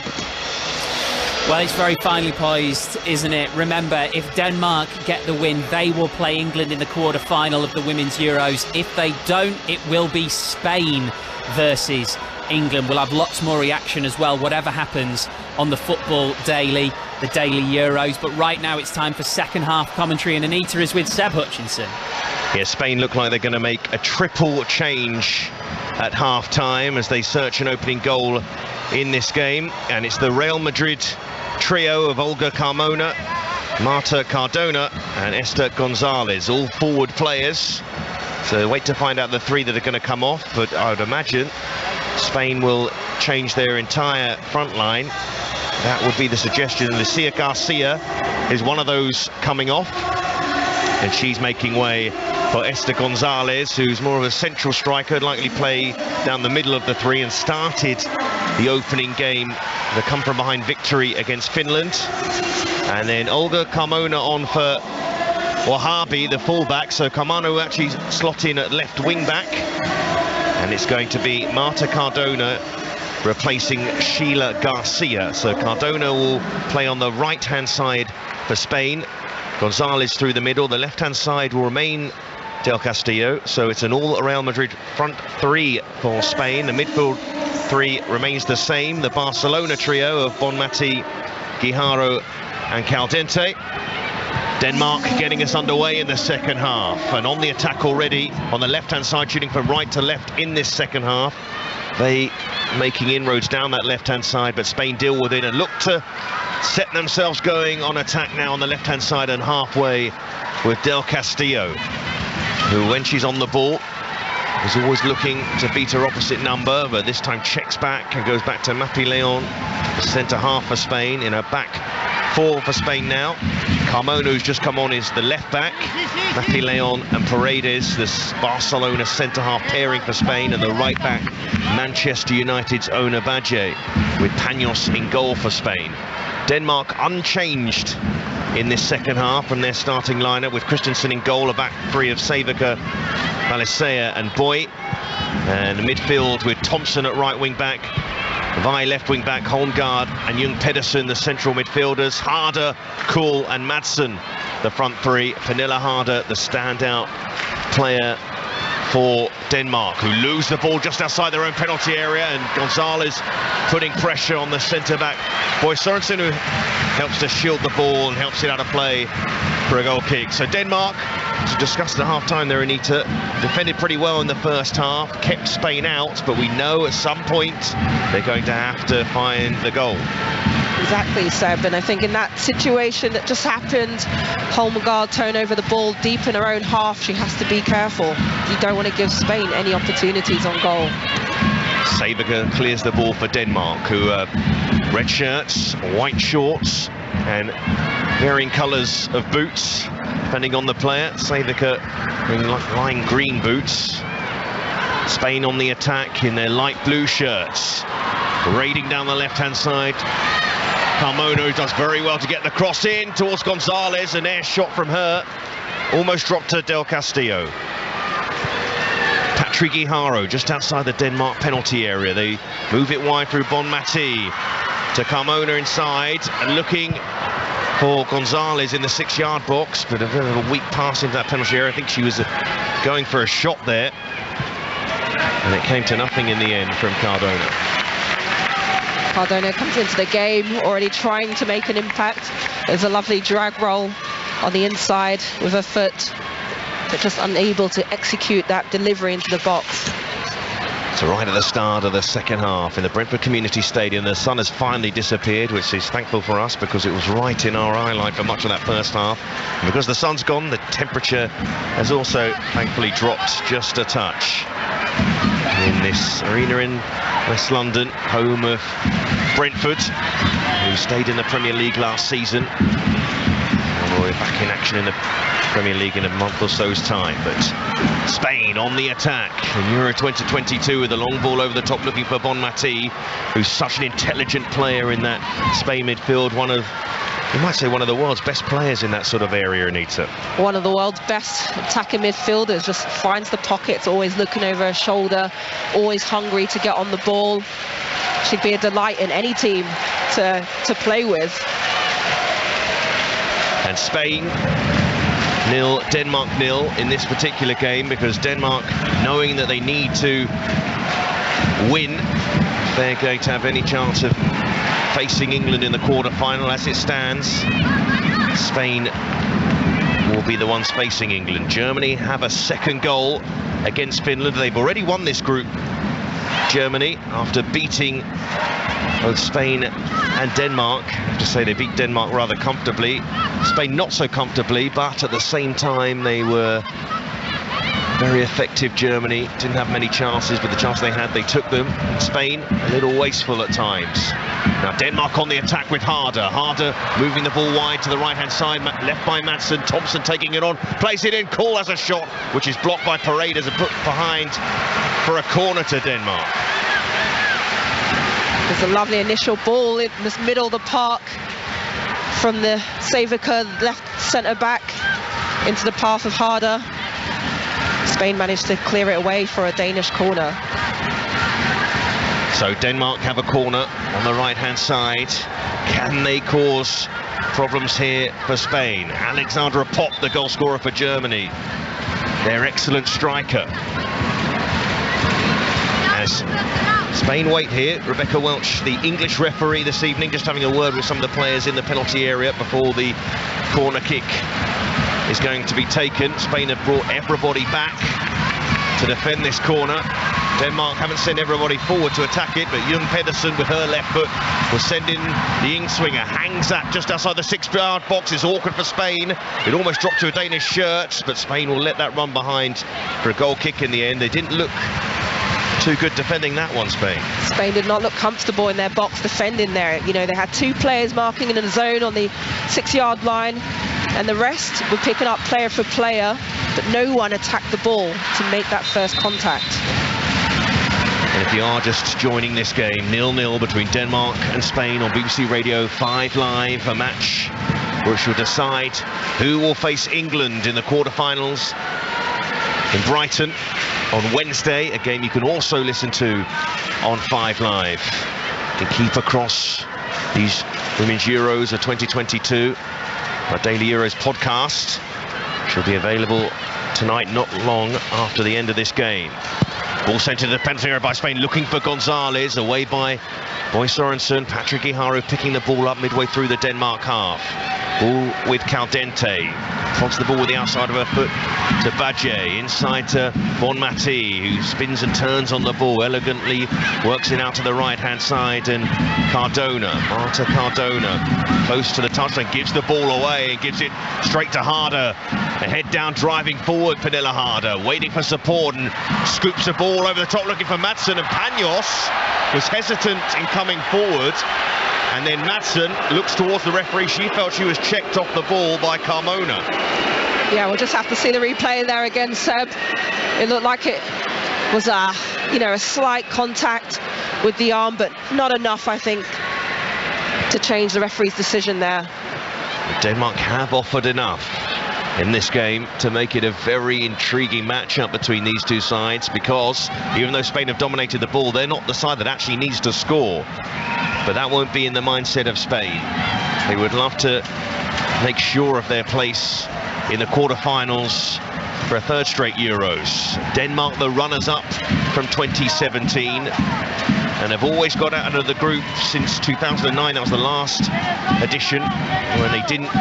Speaker 4: Well, it's very finely poised, isn't it? Remember, if Denmark get the win, they will play England in the quarter-final of the Women's Euros. If they don't, it will be Spain versus England. We'll have lots more reaction as well, whatever happens on the Football Daily, the Daily Euros. But right now it's time for second half commentary, and Anita is with Seb Hutchinson.
Speaker 2: Yeah, Spain look like they're going to make a triple change at half-time as they search an opening goal in this game. And it's the Real Madrid trio of Olga Carmona, Marta Cardona and Esther Gonzalez, all forward players. So wait to find out the three that are going to come off, but I would imagine Spain will change their entire front line. That would be the suggestion. Lucia Garcia is one of those coming off, and she's making way for Esther Gonzalez, who's more of a central striker, likely play down the middle of the three, and started the opening game, the come from behind victory against Finland. And then Olga Carmona on for Wahabi, the fullback. So Carmona will actually slot in at left wing back, and it's going to be Marta Cardona replacing Sheila Garcia. So Cardona will play on the right hand side for Spain, Gonzalez through the middle. The left hand side will remain Del Castillo. So it's an all Real Madrid front three for Spain. The midfield three remains the same, the Barcelona trio of Bonmati, Guijarro and Caldente. Denmark getting us underway in the second half, and on the attack already on the left hand side, shooting from right to left in this second half. They making inroads down that left hand side, but Spain deal with it and look to set themselves going on attack now on the left hand side and halfway with Del Castillo, who when she's on the ball is always looking to beat her opposite number, but this time checks back and goes back to Mapi Leon, the centre half for Spain, in a back four for Spain now. Carmona, who's just come on, is the left back. Mapi Leon and Paredes, this Barcelona centre half pairing for Spain, and the right back, Manchester United's Ona Badje, with Paños in goal for Spain. Denmark unchanged in this second half from their starting lineup, with Christensen in goal, a back three of Savica, Balisea and Boy, and the midfield with Thompson at right wing back, Vi left wing back, Holmgaard and Jung Pedersen the central midfielders, Harder, Kuhl and Madsen the front three. Pernilla Harder, the standout player for Denmark, who lose the ball just outside their own penalty area, and Gonzalez putting pressure on the centre-back Boy Sorensen, who helps to shield the ball and helps it out of play for a goal kick. So Denmark, as discussed at half-time there, Anita, defended pretty well in the first half, kept Spain out, but we know at some point they're going to have to find the goal.
Speaker 3: Exactly, Seb, and I think in that situation that just happened, Holmgaard turn over the ball deep in her own half. She has to be careful. You don't want to give Spain any opportunities on goal.
Speaker 2: Savica clears the ball for Denmark, who red shirts, white shorts and varying colours of boots depending on the player. Savica in lime green boots. Spain on the attack in their light blue shirts, raiding down the left hand side. Carmona does very well to get the cross in towards Gonzalez. An air shot from her. Almost dropped to Del Castillo. Patrick Guijarro just outside the Denmark penalty area. They move it wide through Bonmati to Carmona inside and looking for Gonzalez in the 6-yard box, but a very little weak pass into that penalty area. I think she was going for a shot there, and it came to nothing in the end from Cardona.
Speaker 3: Cardona comes into the game already trying to make an impact. There's a lovely drag roll on the inside with her foot, but just unable to execute that delivery into the box.
Speaker 2: So right at the start of the second half in the Brentford Community Stadium, the sun has finally disappeared, which is thankful for us because it was right in our eye line for much of that first half. And because the sun's gone, the temperature has also thankfully dropped just a touch. In this arena in West London, home of Brentford, who stayed in the Premier League last season. And we're back in action in the Premier League in a month or so's time. But Spain on the attack in Euro 2022 with a long ball over the top looking for Bonmati, who's such an intelligent player in that Spain midfield. One of, you might say, one of the world's best players in that sort of area, Anita.
Speaker 3: One of the world's best attacking midfielders, just finds the pockets, always looking over her shoulder, always hungry to get on the ball. She'd be a delight in any team to play with.
Speaker 2: And Spain 0, Denmark 0 in this particular game, because Denmark, knowing that they need to win, they're going to have any chance of facing England in the quarter-final. As it stands, Spain will be the ones facing England. Germany have a second goal against Finland. They've already won this group, Germany, after beating both Spain and Denmark. I have to say they beat Denmark rather comfortably. Spain not so comfortably, but at the same time they were very effective. Germany didn't have many chances, but the chance they had, they took them. Spain a little wasteful at times. Now Denmark on the attack with Harder. Harder moving the ball wide to the right-hand side, left by Madsen. Thompson taking it on, plays it in. Kohl has a shot, which is blocked by Paredes and put behind for a corner to Denmark.
Speaker 3: There's a lovely initial ball in the middle of the park from the Savica left centre-back into the path of Harder. Spain managed to clear it away for a Danish corner.
Speaker 2: So Denmark have a corner on the right-hand side. Can they cause problems here for Spain? Alexandra Popp, the goal scorer for Germany, their excellent striker. As Spain wait here, Rebecca Welch, the English referee this evening, just having a word with some of the players in the penalty area before the corner kick is going to be taken. Spain have brought everybody back to defend this corner. Denmark haven't sent everybody forward to attack it, but Jung Pedersen with her left foot will send in the in-swinger. Hangs that just outside the 6-yard box. Is awkward for Spain. It almost dropped to a Danish shirt, but Spain will let that run behind for a goal kick in the end. They didn't look too good defending that one, Spain.
Speaker 3: Spain did not look comfortable in their box defending there. You know, they had 2 players marking in a zone on the 6-yard line, and the rest were picking up player for player, but no one attacked the ball to make that first contact.
Speaker 2: And if you are just joining this game, 0-0 between Denmark and Spain on BBC Radio 5 Live, a match which will decide who will face England in the quarterfinals in Brighton on Wednesday, a game you can also listen to on 5 Live. You can keep across these Women's Euros of 2022, our Daily Euros podcast, which will be available tonight, not long after the end of this game. Ball sent into the penalty area by Spain, looking for Gonzalez, away by Boy Sorensen. Patrick Guijarro picking the ball up midway through the Denmark half. Ball with Caldente, prods the ball with the outside of her foot to Badje, inside to Bonmati, who spins and turns on the ball, elegantly works it out to the right-hand side, and Cardona, Marta Cardona, close to the touchline, gives the ball away and gives it straight to Harder. A head down, driving forward, Pernilla Harder, waiting for support and scoops the ball over the top, looking for Madsen, and Panos was hesitant in coming forward. And then Madsen looks towards the referee. She felt she was checked off the ball by Carmona.
Speaker 3: Yeah, we'll just have to see the replay there again, Seb. It looked like it was a slight contact with the arm, but not enough, I think. to change the referee's decision there.
Speaker 2: Denmark have offered enough in this game to make it a very intriguing matchup between these two sides, because even though Spain have dominated the ball, they're not the side that actually needs to score. But that won't be in the mindset of Spain. They would love to make sure of their place in the quarterfinals for a third straight Euros. Denmark, the runners-up from 2017, and have always got out of the group since 2009. That was the last edition when they didn't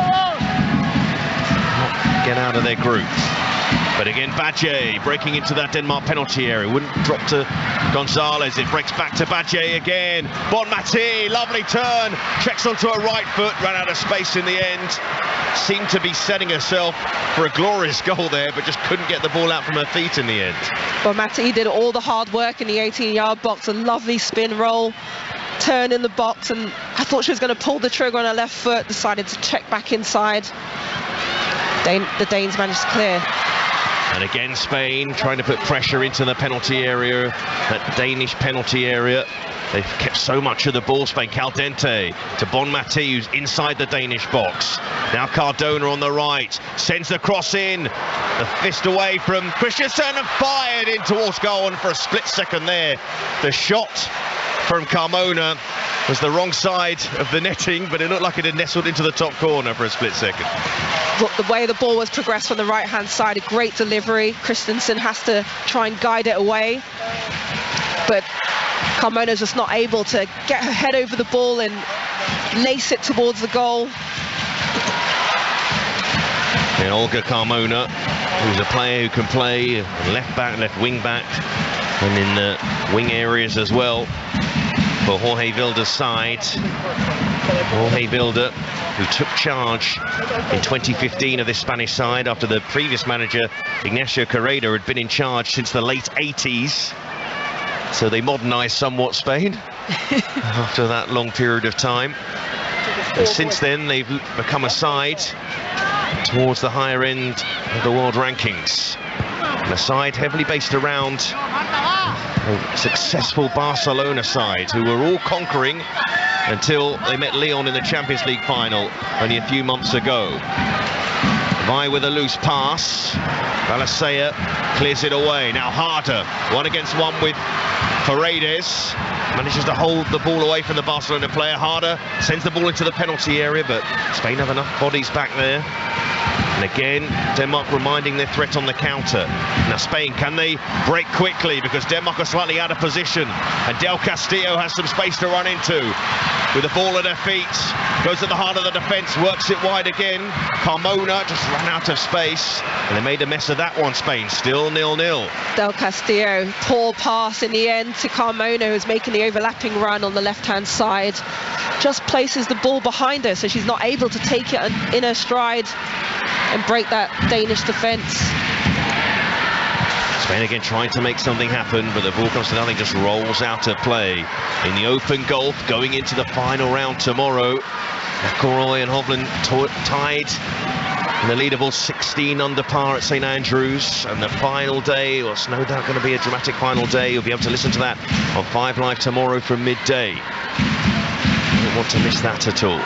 Speaker 2: get out of their group. But again, Badje breaking into that Denmark penalty area. Wouldn't drop to Gonzalez. It breaks back to Badje again. Bonmati, lovely turn. Checks onto her right foot. Ran out of space in the end. Seemed to be setting herself for a glorious goal there, but just couldn't get the ball out from her feet in the end.
Speaker 3: Bonmati did all the hard work in the 18-yard box. A lovely spin roll. Turn in the box, and I thought she was going to pull the trigger on her left foot. Decided to check back inside. The Danes managed to clear.
Speaker 2: And again, Spain trying to put pressure into the penalty area, that Danish penalty area. They've kept so much of the ball, Spain. Caldente to Bonmati, who's inside the Danish box. Now Cardona on the right, sends the cross in. The fist away from Christensen and fired in towards goal, and for a split second there, the shot from Carmona was the wrong side of the netting, but it looked like it had nestled into the top corner for a split second.
Speaker 3: Look, the way the ball was progressed from the right-hand side, a great delivery. Christensen has to try and guide it away, but Carmona's just not able to get her head over the ball and lace it towards the goal.
Speaker 2: And Olga Carmona, who's a player who can play left back, left wing back, and in the wing areas as well for Jorge Vilda's side. Jorge Vilda, who took charge in 2015 of this Spanish side after the previous manager Ignacio Correa had been in charge since the late 80s. So they modernised somewhat, Spain, after that long period of time. And since then, they've become a side towards the higher end of the world rankings. And a side heavily based around a successful Barcelona side, who were all conquering until they met Lyon in the Champions League final only a few months ago. Vai with a loose pass. Balasea clears it away. Now Harder, 1-against-1 with Paredes. Manages to hold the ball away from the Barcelona player. Harder sends the ball into the penalty area, but Spain have enough bodies back there. And again, Denmark reminding their threat on the counter. Now Spain, can they break quickly? Because Denmark are slightly out of position. And Del Castillo has some space to run into. With the ball at her feet. Goes to the heart of the defence, works it wide again. Carmona just ran out of space. And they made a mess of that one, Spain. Still 0-0.
Speaker 3: Del Castillo, poor pass in the end to Carmona, who's making the overlapping run on the left-hand side. Just places the ball behind her, so she's not able to take it in her stride and break that Danish defence.
Speaker 2: Spain again trying to make something happen, but the ball comes to nothing, just rolls out of play. In the open gulf, going into the final round tomorrow. McElroy and Hovland tied in the leaderboard, 16 under par at St Andrews. And the final day, well, it's no doubt going to be a dramatic final day. You'll be able to listen to that on 5 Live tomorrow from midday. You don't want to miss that at all.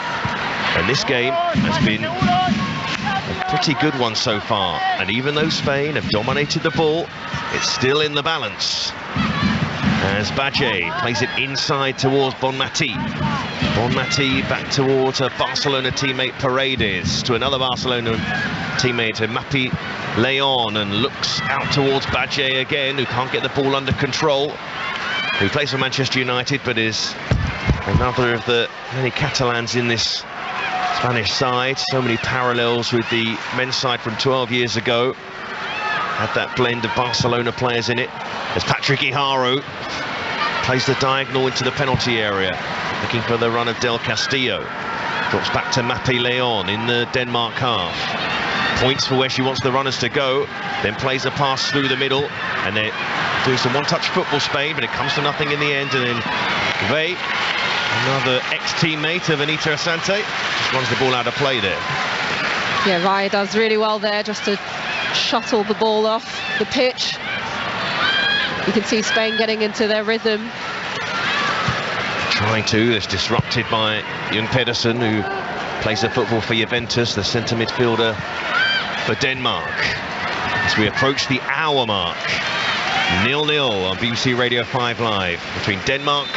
Speaker 2: And this game has been a pretty good one so far, and even though Spain have dominated the ball, it's still in the balance as Badje plays it inside towards Bonmati. Bonmati back towards her Barcelona teammate Paredes, to another Barcelona teammate Mapi Leon, and looks out towards Badje again, who can't get the ball under control, who plays for Manchester United but is another of the many Catalans in this Spanish side. So many parallels with the men's side from 12 years ago. Had that blend of Barcelona players in it. As Patrick Hijaro plays the diagonal into the penalty area, looking for the run of Del Castillo. Drops back to Mapi Leon in the Denmark half. Points for where she wants the runners to go, then plays a pass through the middle, and they're doing some one-touch football, Spain, but it comes to nothing in the end. And then Vey, another ex-teammate of Anita Asante, just runs the ball out of play there.
Speaker 3: Yeah, Raya does really well there just to shuttle the ball off the pitch. You can see Spain getting into their rhythm.
Speaker 2: trying to. It's disrupted by young Pedersen, who plays the football for Juventus, the centre midfielder for Denmark. As we approach the hour mark, 0-0 on BBC Radio 5 Live between Denmark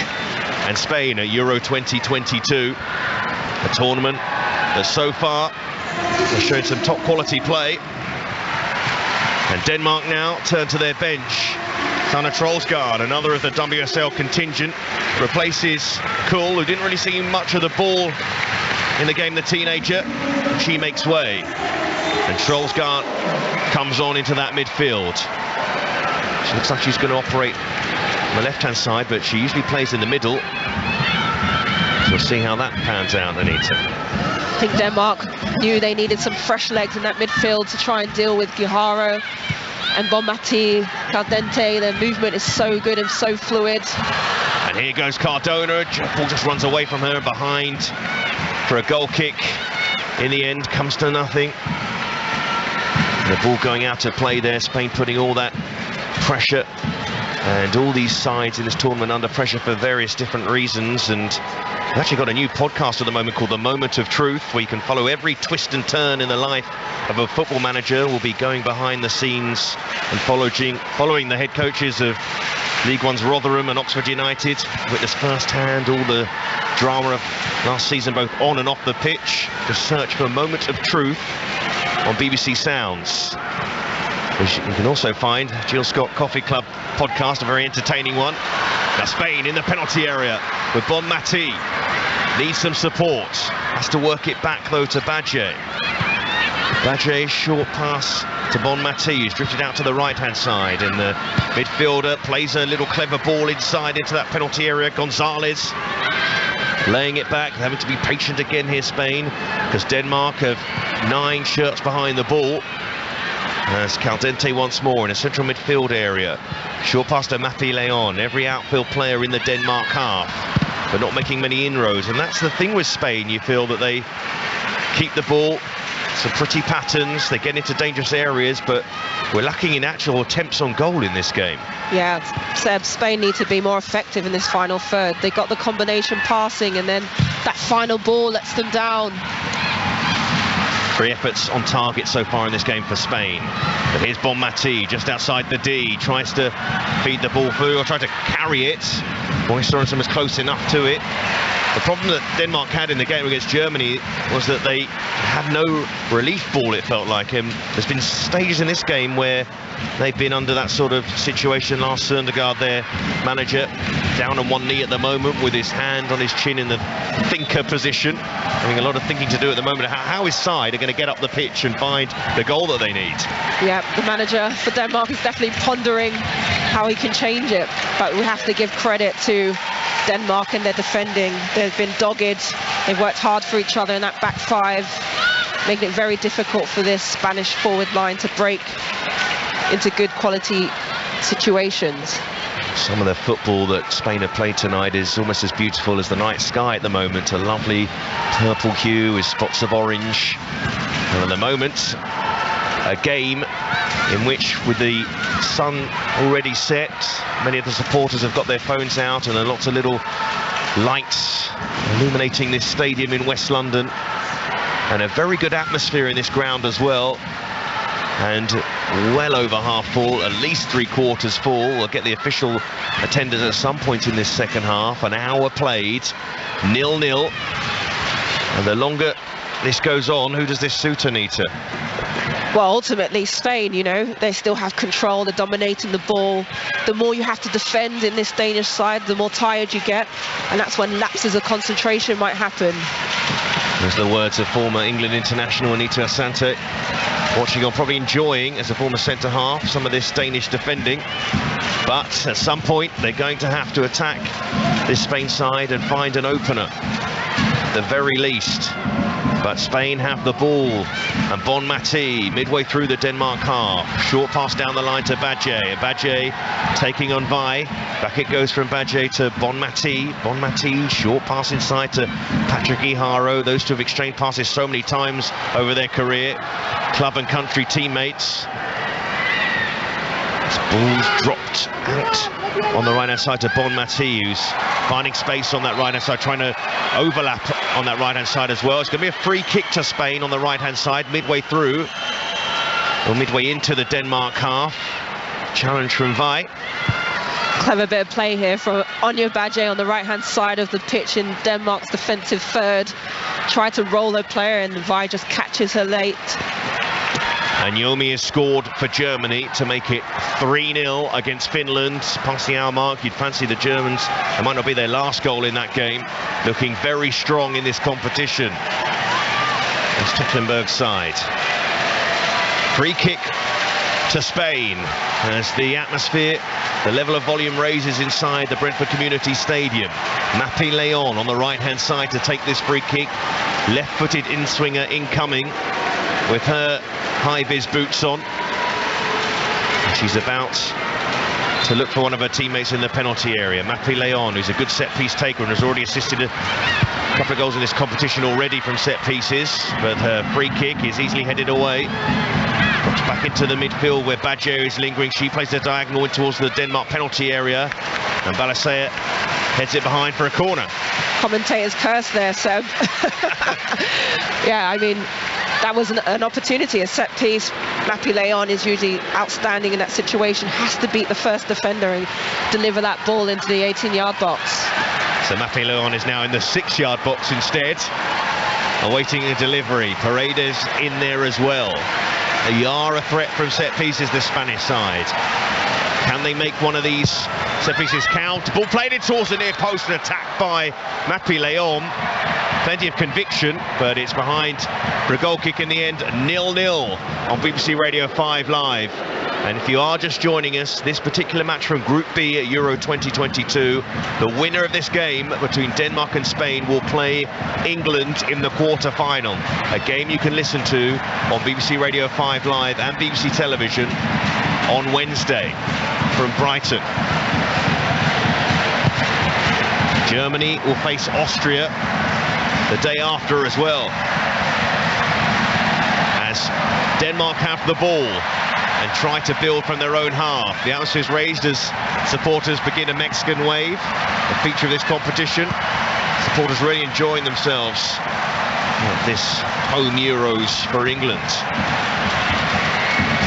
Speaker 2: and Spain at Euro 2022. A tournament that so far has shown some top quality play. And Denmark now turn to their bench. Sanne Troelsgaard, another of the WSL contingent, replaces Kuhl, who didn't really see much of the ball in the game, the teenager. She makes way. And Troelsgaard comes on into that midfield. She looks like she's going to operate on the left-hand side, but she usually plays in the middle. So we'll see how that pans out, Anita.
Speaker 3: I think Denmark knew they needed some fresh legs in that midfield to try and deal with Guijaro and Bonmati, Caldente. Their movement is so good and so fluid.
Speaker 2: And here goes Cardona. Ball just runs away from her behind for a goal kick. In the end, comes to nothing. And the ball going out to play there. Spain putting all that pressure and all these sides in this tournament under pressure for various different reasons. And we've actually got a new podcast at the moment called The Moment of Truth, where you can follow every twist and turn in the life of a football manager. We'll be going behind the scenes and following the head coaches of League One's Rotherham and Oxford United. Witness firsthand all the drama of last season, both on and off the pitch. Just search for Moment of Truth on BBC Sounds. You can also find Jill Scott Coffee Club podcast, a very entertaining one. Now Spain in the penalty area with Bonmati. Needs some support. Has to work it back though to Badje. Badje, short pass to Bonmati, who's drifted out to the right-hand side. And the midfielder plays a little clever ball inside into that penalty area. Gonzalez laying it back, having to be patient again here, Spain, because Denmark have 9 shirts behind the ball. As Caldente once more in a central midfield area. Short pass to Mappy Leon, every outfield player in the Denmark half, but not making many inroads. And that's the thing with Spain, you feel that they keep the ball, some pretty patterns, they get into dangerous areas, but we're lacking in actual attempts on goal in this game.
Speaker 3: Yeah, Seb, Spain need to be more effective in this final third. They got the combination passing, and then that final ball lets them down.
Speaker 2: 3 efforts on target so far in this game for Spain. But here's Bonmati just outside the D, tries to feed the ball through or try to carry it. Boy Sorensen was close enough to it. The problem that Denmark had in the game against Germany was that they had no relief ball, it felt like. There's been stages in this game where they've been under that sort of situation. Lars Søndergaard, their manager, down on one knee at the moment with his hand on his chin in the thinker position, having a lot of thinking to do at the moment. How his side are going to get up the pitch and find the goal that they need. Yeah,
Speaker 3: the manager for Denmark is definitely pondering how he can change it, but we have to give credit to Denmark and their defending. They've been dogged, they've worked hard for each other in that back 5, making it very difficult for this Spanish forward line to break into good quality situations.
Speaker 2: Some of the football that Spain have played tonight is almost as beautiful as the night sky at the moment. A lovely purple hue with spots of orange. And at the moment, a game in which, with the sun already set, many of the supporters have got their phones out, and there are lots of little lights illuminating this stadium in West London, and a very good atmosphere in this ground as well. And well over half full, at least 3/4 full. We'll get the official attendance at some point in this second half. An hour played, 0-0. And the longer this goes on, who does this suit, Anita?
Speaker 3: Well, ultimately, Spain, you know, they still have control, they're dominating the ball. The more you have to defend in this Danish side, the more tired you get, and that's when lapses of concentration might happen.
Speaker 2: There's the words of former England international Anita Asante, watching on, probably enjoying, as a former centre-half, some of this Danish defending. But at some point, they're going to have to attack this Spain side and find an opener, at the very least. But Spain have the ball, and Bonmati midway through the Denmark half. Short pass down the line to Badje. Badje taking on Vi. Back it goes from Badje to Bonmati. Bonmati, short pass inside to Patrick Guijaro. Those two have exchanged passes so many times over their career. Club and country teammates. Ball's dropped out on the right-hand side to Bon Mati, who's finding space on that right-hand side, trying to overlap on that right-hand side as well. It's going to be a free kick to Spain on the right-hand side, midway through, or midway into the Denmark half. Challenge from Vi.
Speaker 3: Clever bit of play here from Anya Badje on the right-hand side of the pitch in Denmark's defensive third. Tried to roll her player and Vi just catches her late.
Speaker 2: And Yomi has scored for Germany to make it 3-0 against Finland. Past the hour mark, you'd fancy the Germans, it might not be their last goal in that game, looking very strong in this competition. It's Tecklenburg's side. Free kick to Spain as the atmosphere, the level of volume raises inside the Brentford Community Stadium. Mappy Leon on the right-hand side to take this free kick. Left-footed in-swinger incoming with her high-vis boots on. She's about to look for one of her teammates in the penalty area. Mappy Leon, who's a good set-piece taker and has already assisted a couple of goals in this competition already from set pieces, but her free kick is easily headed away. Drops back into the midfield where Badger is lingering. She plays the diagonal in towards the Denmark penalty area, and Balasea heads it behind for a corner.
Speaker 3: Commentator's curse there, Seb. Yeah, I mean, that was an opportunity, a set piece. Mappy Leon is usually outstanding in that situation, has to beat the first defender and deliver that ball into the 18-yard box.
Speaker 2: So Mappy Leon is now in the 6-yard box instead, awaiting a delivery. Paredes in there as well. They are a threat from set pieces, the Spanish side. Can they make one of these set pieces count? Ball played in towards the near post and attacked by Mappy Leon. Plenty of conviction, but it's behind for a goal kick in the end. 0-0 on BBC Radio 5 Live. And if you are just joining us, this particular match from Group B at Euro 2022, the winner of this game between Denmark and Spain will play England in the quarter-final. A game you can listen to on BBC Radio 5 Live and BBC Television on Wednesday from Brighton. Germany will face Austria the day after as well, as Denmark have the ball and try to build from their own half. The atmosphere is raised as supporters begin a Mexican wave, a feature of this competition. Supporters really enjoying themselves at this home Euros for England.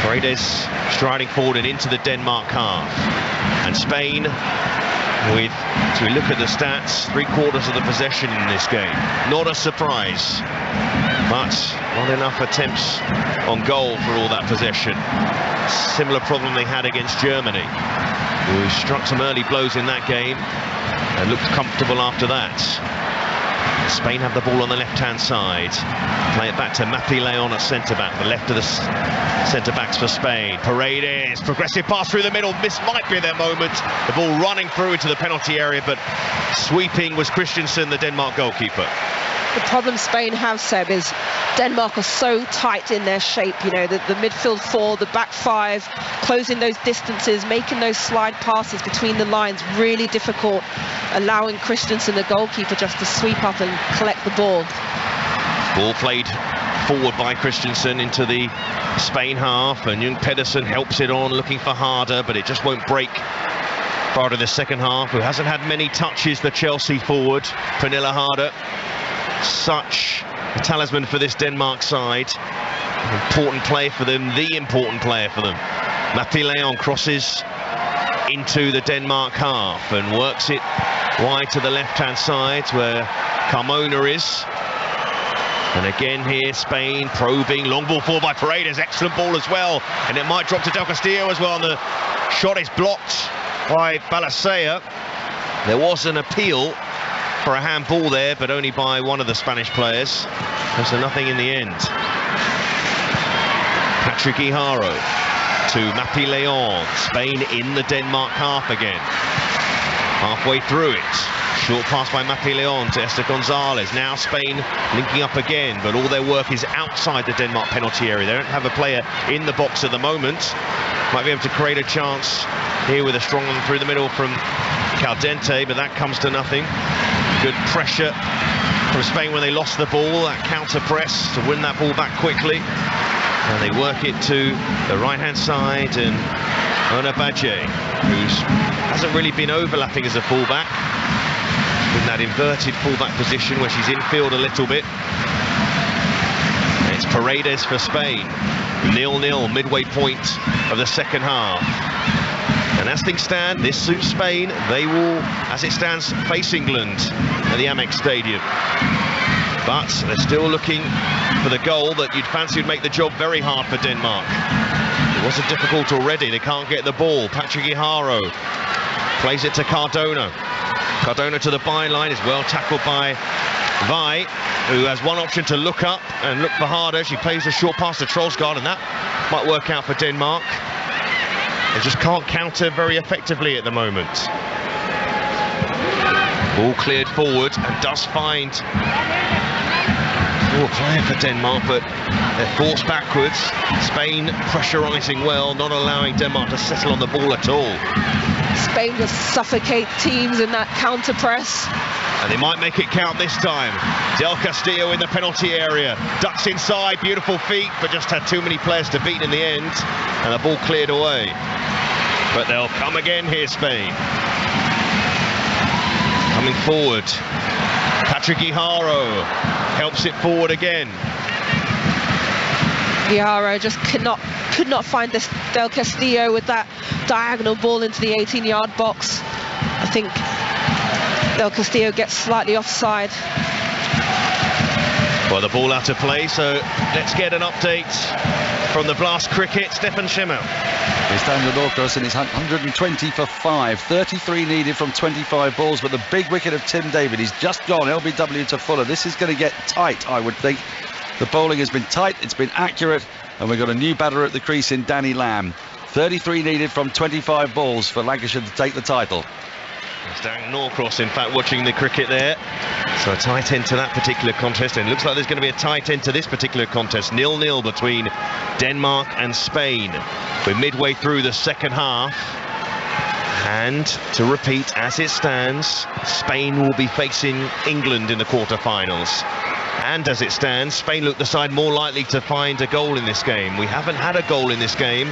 Speaker 2: Paredes striding forward and into the Denmark half. And Spain with, as we look at the stats, 3/4 of the possession in this game. Not a surprise, but not enough attempts on goal for all that possession. Similar problem they had against Germany, who struck some early blows in that game and looked comfortable after that. Spain have the ball on the left-hand side. Play it back to Mappy Leon at centre-back, the left of the centre-backs for Spain. Paredes, progressive pass through the middle. This might be their moment. The ball running through into the penalty area, but sweeping was Christensen, the Denmark goalkeeper.
Speaker 3: The problem Spain have, Seb, is Denmark are so tight in their shape. You know, the midfield four, the back five, closing those distances, making those slide passes between the lines, really difficult, allowing Christensen, the goalkeeper, just to sweep up and collect the ball.
Speaker 2: Ball played forward by Christensen into the Spain half, and Jung Pedersen helps it on, looking for Harder, but it just won't break. Part of the second half, who hasn't had many touches, the Chelsea forward, Pernilla Harder. Such a talisman for this Denmark side. Important player for them, the important player for them. Mappy Leon crosses into the Denmark half and works it wide to the left-hand side where Carmona is. And again here, Spain probing, long ball forward by Paredes, excellent ball as well. And it might drop to Del Castillo as well, and the shot is blocked by Balasea. There was an appeal for a handball there, but only by one of the Spanish players. So nothing in the end. Patrick Iharo to Mappy Leon. Spain in the Denmark half again. Halfway through it. Short pass by Mappy Leon to Esther Gonzalez. Now Spain linking up again, but all their work is outside the Denmark penalty area. They don't have a player in the box at the moment. Might be able to create a chance here with a strong one through the middle from Caldente, but that comes to nothing. Good pressure from Spain when they lost the ball, that counter press to win that ball back quickly. And they work it to the right-hand side, and Ona Badje, who hasn't really been overlapping as a fullback. In that inverted fullback position where she's infield a little bit. And it's Paredes for Spain. 0-0 midway point of the second half. And as things stand, this suits Spain. They will, as it stands, face England at the Amex Stadium. But they're still looking for the goal that you'd fancy would make the job very hard for Denmark. It wasn't difficult already. They can't get the ball. Patrick Iharo plays it to Cardona. Cardona to the byline, is well tackled by Vi, who has one option to look up and look for harder. She plays a short pass to Troelsgaard, and that might work out for Denmark. They just can't counter very effectively at the moment. Ball cleared forward and does find a player for Denmark, but they're forced backwards. Spain pressurising well, not allowing Denmark to settle on the ball at all.
Speaker 3: Spain just suffocate teams in that counter press.
Speaker 2: And they might make it count this time. Del Castillo in the penalty area. Ducks inside, beautiful feet, but just had too many players to beat in the end. And the ball cleared away. But they'll come again here, Spain. Coming forward. Patrick Iharo helps it forward again.
Speaker 3: Iharo just could not find this Del Castillo with that diagonal ball into the 18-yard box. I think Del Castillo gets slightly offside.
Speaker 2: Well, the ball out of play, so let's get an update from the Blast Cricket. Stefan Schimmel.
Speaker 9: It's Daniel Norcross and he's 120 for 5, 33 needed from 25 balls, but the big wicket of Tim David, he's just gone LBW to Fuller. This is going to get tight, I would think. The bowling has been tight, it's been accurate, and we've got a new batter at the crease in Danny Lamb. 33 needed from 25 balls for Lancashire to take the title.
Speaker 2: It's Dan Norcross, in fact, watching the cricket there. So a tight end to that particular contest, and it looks like there's going to be a tight end to this particular contest. 0-0 between Denmark and Spain. We're midway through the second half. And to repeat, as it stands, Spain will be facing England in the quarter-finals. And as it stands, Spain look the side more likely to find a goal in this game. We haven't had a goal in this game.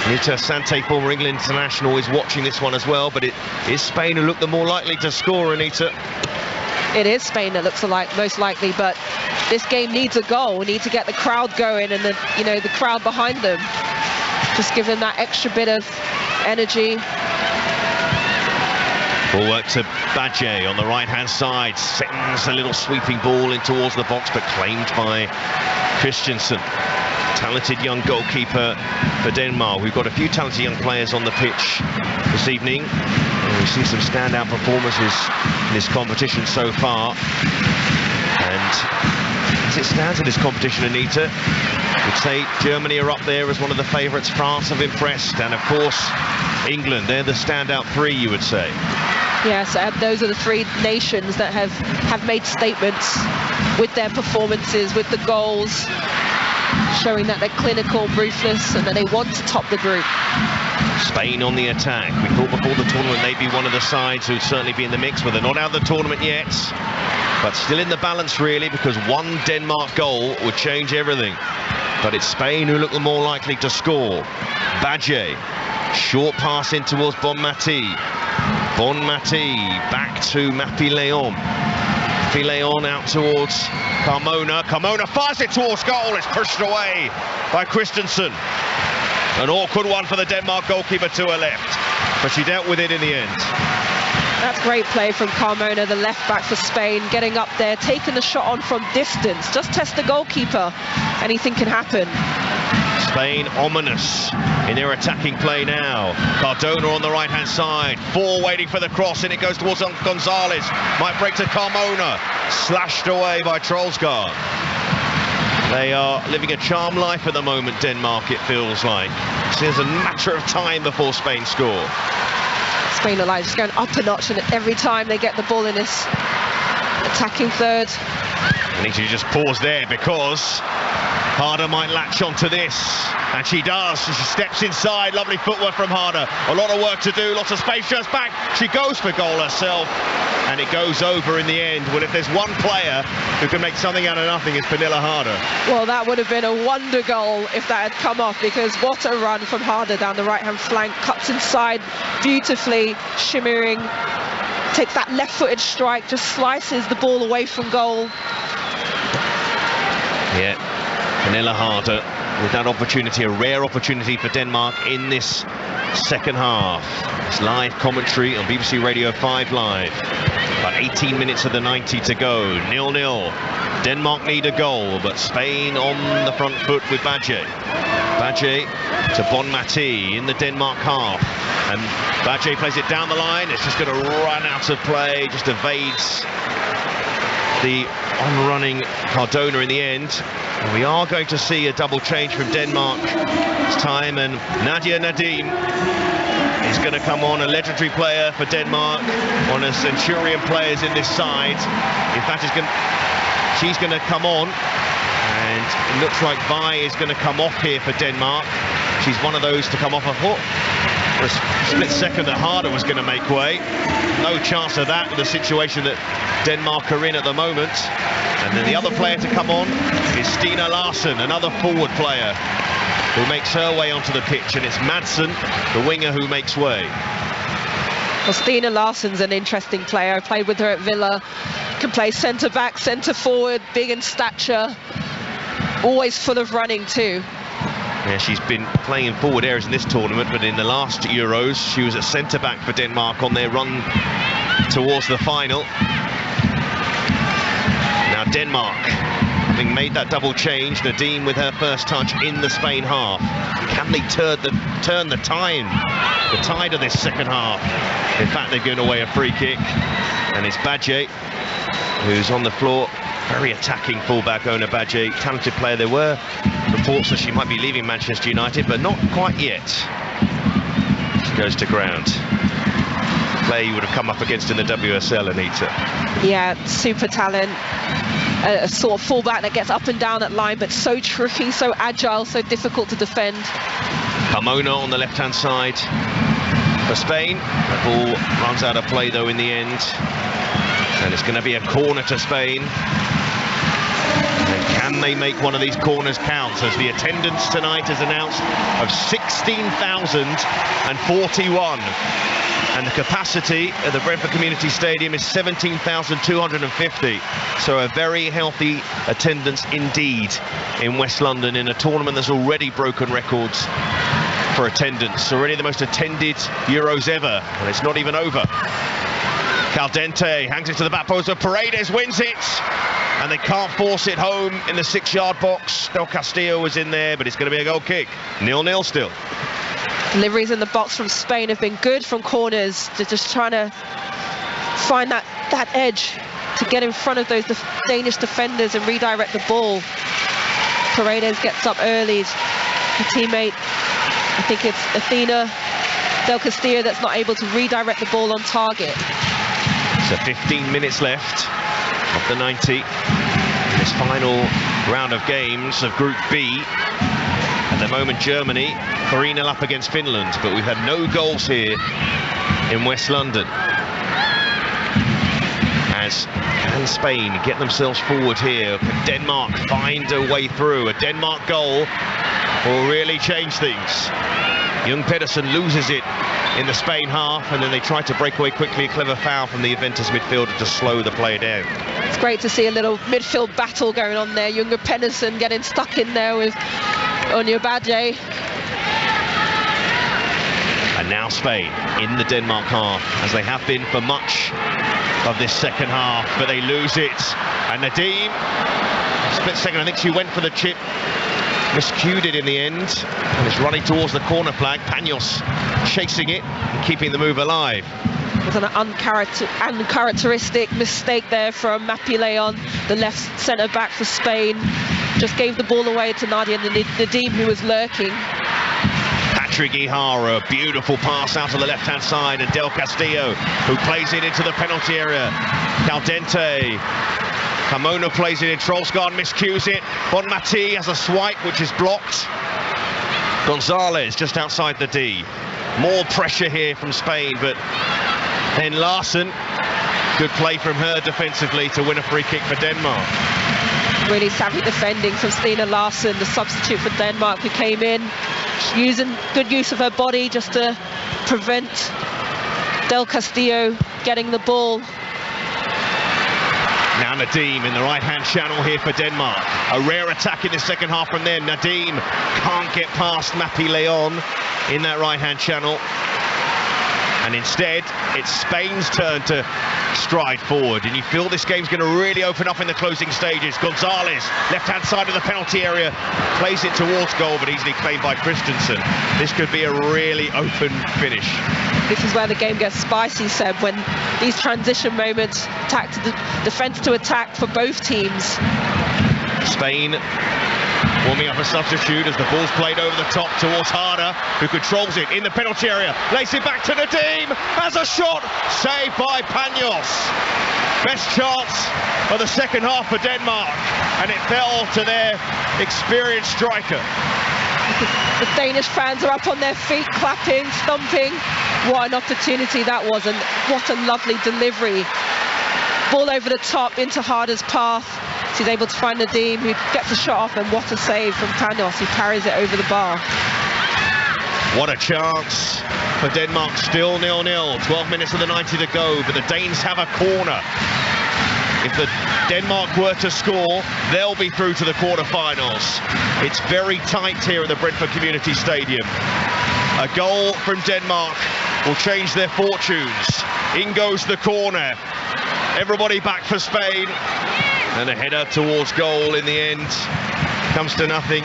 Speaker 2: Anita Sante, former England international, is watching this one as well, but it is Spain who look the more likely to score, Anita.
Speaker 3: It is Spain that looks like most likely, but this game needs a goal. We need to get the crowd going and the crowd behind them. Just give them that extra bit of energy.
Speaker 2: Ball work to Badje on the right-hand side. Sends a little sweeping ball in towards the box, but claimed by Christensen. Talented young goalkeeper for Denmark. We've got a few talented young players on the pitch this evening. And we see some standout performances in this competition so far. And as it stands in this competition, Anita, we'd say Germany are up there as one of the favourites. France have impressed, and of course England, they're the standout three, you would say.
Speaker 3: Yes, those are the three nations that have made statements with their performances, with the goals, showing that they're clinical, ruthless, and that they want to top the group.
Speaker 2: Spain on the attack. We thought before the tournament they'd be one of the sides who'd certainly be in the mix, but they're not out of the tournament yet. But still in the balance, really, because one Denmark goal would change everything. But it's Spain who look the more likely to score. Badje, short pass in towards Bonmati. Bonmati back to Mapi-Leon. Mapi-Leon out towards Carmona. Carmona fires it towards goal. It's pushed away by Christensen. An awkward one for the Denmark goalkeeper to her left, but she dealt with it in the end.
Speaker 3: That's great play from Carmona, the left back for Spain, getting up there, taking the shot on from distance. Just test the goalkeeper, anything can happen.
Speaker 2: Spain ominous in their attacking play now. Cardona on the right-hand side. Four waiting for the cross, and it goes towards Gonzalez. Might break to Carmona. Slashed away by Troelsgaard. They are living a charmed life at the moment, Denmark, it feels like. So it's a matter of time before Spain score.
Speaker 3: Spain are like just going up a notch, and every time they get the ball in this attacking third.
Speaker 2: I need to just pause there because Harder might latch onto this, and she does. She steps inside, lovely footwork from Harder. A lot of work to do, lots of space, just back. She goes for goal herself, and it goes over in the end. Well, if there's one player who can make something out of nothing, it's Pernilla Harder.
Speaker 3: Well, that would have been a wonder goal if that had come off, because what a run from Harder down the right-hand flank, cuts inside beautifully, shimmering, takes that left-footed strike, just slices the ball away from goal.
Speaker 2: Yeah, Pernilla Harder with that opportunity, a rare opportunity for Denmark in this second half. It's live commentary on BBC Radio 5 Live. About 18 minutes of the 90 to go, 0-0. Denmark need a goal, but Spain on the front foot with Badje. Badje to Bonmati in the Denmark half. And Badje plays it down the line. It's just going to run out of play, just evades the on-running Cardona in the end. And we are going to see a double change from Denmark this time, and Nadia Nadim is going to come on, a legendary player for Denmark, one of the Centurion players in this side. In fact, she's going to come on, and it looks like Vi is going to come off here for Denmark. She's one of those to come off a hook. For a split second that Harder was going to make way. No chance of that with the situation that Denmark are in at the moment. And then the other player to come on is Stina Larsen, another forward player who makes her way onto the pitch, and it's Madsen, the winger, who makes way.
Speaker 3: Well, Stina Larsen's an interesting player. I played with her at Villa. Can play centre-back, centre-forward, big in stature, always full of running too.
Speaker 2: Yeah, she's been playing in forward areas in this tournament, but in the last Euros she was at centre-back for Denmark on their run towards the final. Now Denmark, having made that double change, Nadim with her first touch in the Spain half. Can they turn the tide of this second half? In fact, they've given away a free kick, and it's Badje who's on the floor. Very attacking fullback, Ona Badje, talented player. There were reports that she might be leaving Manchester United, but not quite yet. She goes to ground. Player you would have come up against in the WSL, Anita.
Speaker 3: Yeah, super talent. A sort of fullback that gets up and down that line, but so tricky, so agile, so difficult to defend.
Speaker 2: Carmona on the left-hand side for Spain. The ball runs out of play, though, in the end. And it's going to be a corner to Spain. And can they make one of these corners count, as the attendance tonight is announced of 16,041. And the capacity at the Brentford Community Stadium is 17,250. So a very healthy attendance indeed in West London, in a tournament that's already broken records for attendance. Already the most attended Euros ever, and it's not even over. Caldente hangs it to the back post, but Paredes wins it, and they can't force it home in the 6-yard box. Del Castillo was in there, but it's going to be a goal kick. 0-0 still.
Speaker 3: Deliveries in the box from Spain have been good from corners. They're just trying to find that edge to get in front of those Danish defenders and redirect the ball. Paredes gets up early. Her teammate, I think it's Athena Del Castillo, that's not able to redirect the ball on target.
Speaker 2: So 15 minutes left of the 90 in this final round of games of Group B. At the moment, Germany 3-0 up against Finland, but we've had no goals here in West London. As can Spain get themselves forward here? Can Denmark find a way through? A Denmark goal will really change things. Young Pedersen loses it in the Spain half, and then they try to break away quickly. A clever foul from the Juventus midfielder to slow the play down.
Speaker 3: It's great to see a little midfield battle going on there. Younger Pedersen getting stuck in there with Ona Badje.
Speaker 2: And now Spain in the Denmark half, as they have been for much of this second half, but they lose it. And Nadim, split second, I think she went for the chip, miscued it in the end, and it's running towards the corner flag. Panos chasing it and keeping the move alive.
Speaker 3: It was an uncharacteristic mistake there from Mapi Leon, the left centre-back for Spain. Just gave the ball away to Nadia Nadim, who was lurking.
Speaker 2: Patrick Ihara, beautiful pass out to the left-hand side, and Del Castillo, who plays it into the penalty area. Caldente Carmona plays it in, Trollsgaard miscues it. Bonmati has a swipe which is blocked. Gonzalez just outside the D. More pressure here from Spain, but then Larsen, good play from her defensively to win a free kick for Denmark.
Speaker 3: Really savvy defending from Stina Larsen, the substitute for Denmark, who came in using good use of her body just to prevent Del Castillo getting the ball.
Speaker 2: Now Nadim in the right-hand channel here for Denmark. A rare attack in the second half from them. Nadim can't get past Mappy Leon in that right-hand channel. And instead, it's Spain's turn to stride forward. And you feel this game's going to really open up in the closing stages. Gonzalez, left-hand side of the penalty area, plays it towards goal, but easily claimed by Christensen. This could be a really open finish.
Speaker 3: This is where the game gets spicy, Seb, when these transition moments, defence to attack for both teams.
Speaker 2: Spain warming up a substitute as the ball's played over the top towards Harder, who controls it in the penalty area, lays it back to Nadim, has a shot, saved by Panos. Best chance of the second half for Denmark, and it fell to their experienced striker.
Speaker 3: The Danish fans are up on their feet, clapping, stomping. What an opportunity that was, and what a lovely delivery. Ball over the top into Harder's path. She's able to find Nadim, who gets a shot off, and what a save from Panos, who carries it over the bar.
Speaker 2: What a chance for Denmark, still 0-0, 12 minutes of the 90 to go, but the Danes have a corner. If the Denmark were to score, they'll be through to the quarter-finals. It's very tight here at the Brentford Community Stadium. A goal from Denmark will change their fortunes. In goes the corner. Everybody back for Spain. And a header towards goal in the end. Comes to nothing